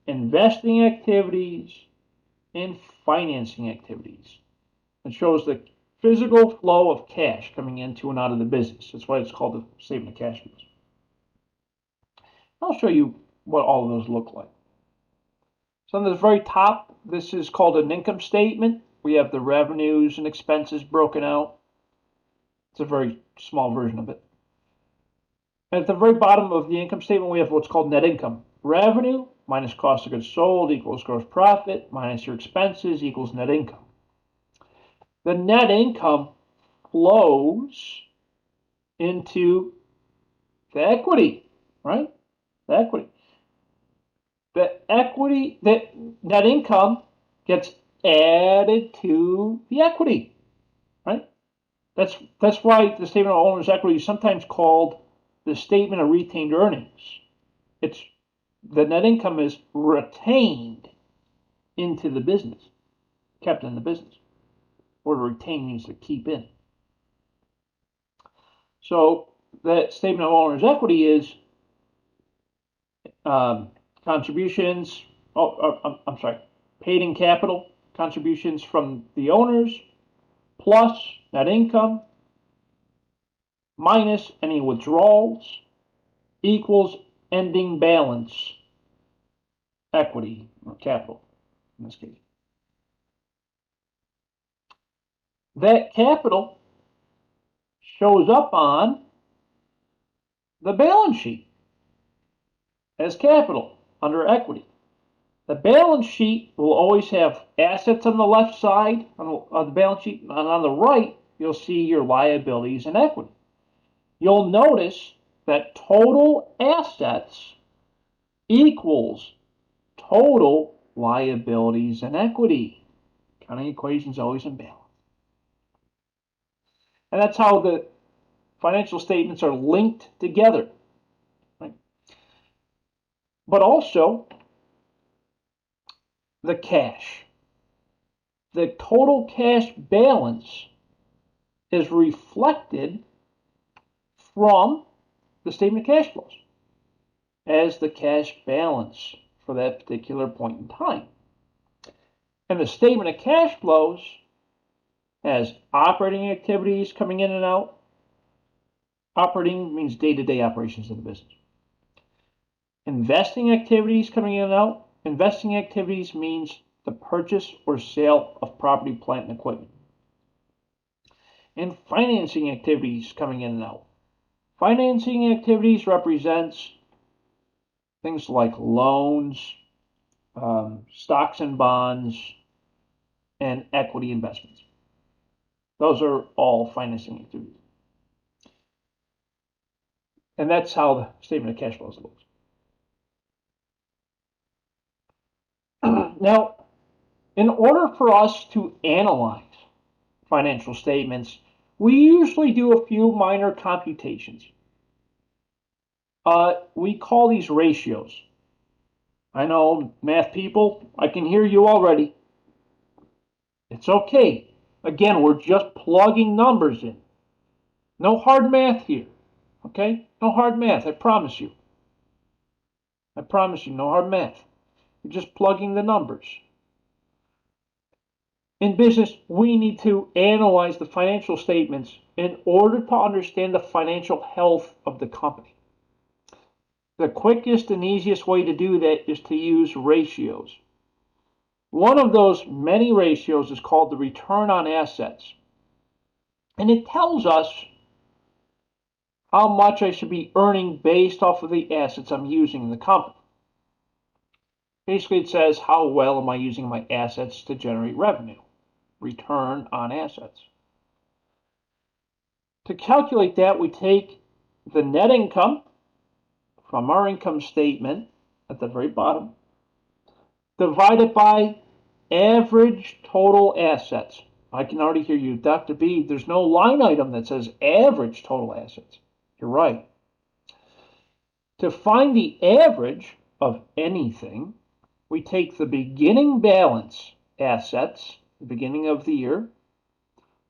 investing activities, and financing activities. It shows the physical flow of cash coming into and out of the business. That's why it's called the statement of cash flows. I'll show you what all of those look like. So on the very top, this is called an income statement. We have the revenues and expenses broken out. It's a very small version of it. And at the very bottom of the income statement, we have what's called net income. Revenue minus cost of goods sold equals gross profit minus your expenses equals net income. The net income flows into the equity, right? The equity. The net income gets added to the equity, right? That's why the statement of owner's equity is sometimes called the statement of retained earnings. It's the net income is retained into the business, kept in the business. Or to retain means to keep in. So that statement of owner's equity is contributions, paid in capital contributions from the owners plus net income minus any withdrawals equals ending balance equity or capital in this case. That capital shows up on the balance sheet as capital under equity. The balance sheet will always have assets on the left side of the balance sheet, and on the right, you'll see your liabilities and equity. You'll notice that total assets equals total liabilities and equity. Accounting equation is always in balance. And that's how the financial statements are linked together. Right? But also the cash. The total cash balance is reflected from the statement of cash flows as the cash balance for that particular point in time. And the statement of cash flows has operating activities coming in and out. Operating means day-to-day operations of the business. Investing activities coming in and out. Investing activities means the purchase or sale of property, plant, and equipment. And financing activities coming in and out. Financing activities represents things like loans, stocks and bonds, and equity investments. Those are all financing activities. And that's how the statement of cash flows looks. Now, in order for us to analyze financial statements, we usually do a few minor computations. We call these ratios. I know, math people, I can hear you already. It's okay. Again, we're just plugging numbers in. No hard math here. Okay? No hard math, I promise you. I promise you, no hard math. You're just plugging the numbers. In business, we need to analyze the financial statements in order to understand the financial health of the company. The quickest and easiest way to do that is to use ratios. One of those many ratios is called the return on assets. And it tells us how much I should be earning based off of the assets I'm using in the company. Basically, it says how well am I using my assets to generate revenue. Return on assets. To calculate that, we take the net income from our income statement at the very bottom, divided by average total assets. I can already hear you, Dr. B, there's no line item that says average total assets. You're right. To find the average of anything, we take the beginning balance assets, the beginning of the year,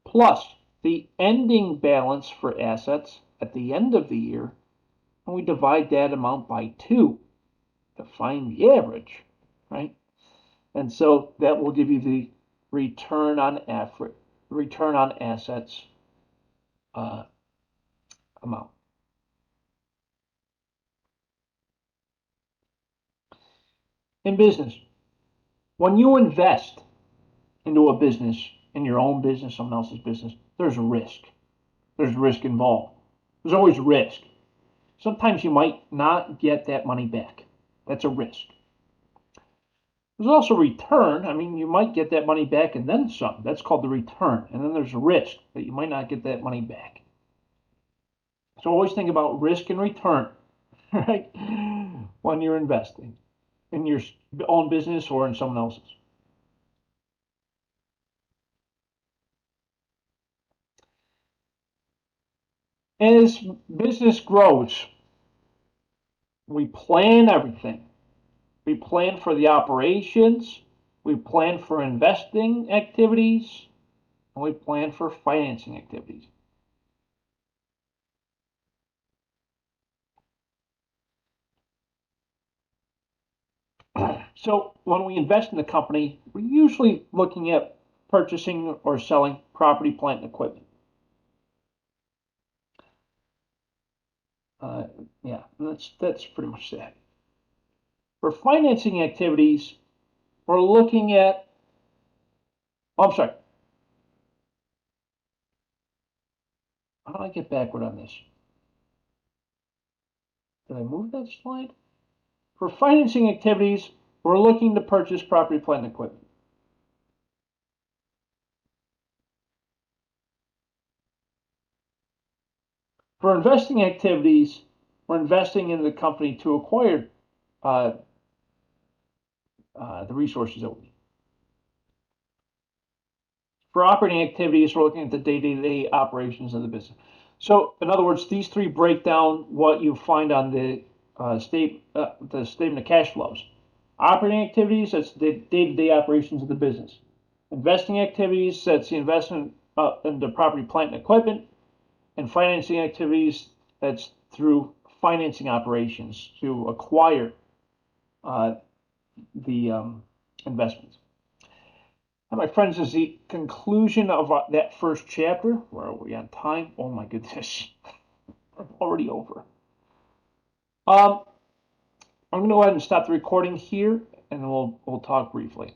plus the ending balance for assets at the end of the year, and we divide that amount by 2 to find the average, right? And so that will give you the return on assets amount. In business, when you invest into a business, in your own business, someone else's business, there's risk. There's risk involved. There's always risk. Sometimes you might not get that money back. That's a risk. There's also return. I mean, you might get that money back and then some. That's called the return. And then there's a risk that you might not get that money back. So always think about risk and return, right? When you're investing in your own business or in someone else's. As business grows, we plan everything. We plan for the operations, we plan for investing activities, and we plan for financing activities. So when we invest in the company, we're usually looking at purchasing or selling property, plant, and equipment. Yeah, that's pretty much that. For financing activities, we're looking at, oh, I'm sorry. How do I get backward on this? Did I move that slide? For financing activities, we're looking to purchase property, plant, and equipment. For investing activities, we're investing in the company to acquire the resources that we need. For operating activities, we're looking at the day-to-day operations of the business. So, in other words, these three break down what you find on the statement of cash flows. Operating activities, that's the day-to-day operations of the business. Investing activities, that's the investment in the property, plant, and equipment. And financing activities, that's through financing operations to acquire the investments. Now, my friends, is the conclusion of that first chapter. Where are we on time? Oh my goodness, I'm already over. I'm going to go ahead and stop the recording here, and we'll talk briefly.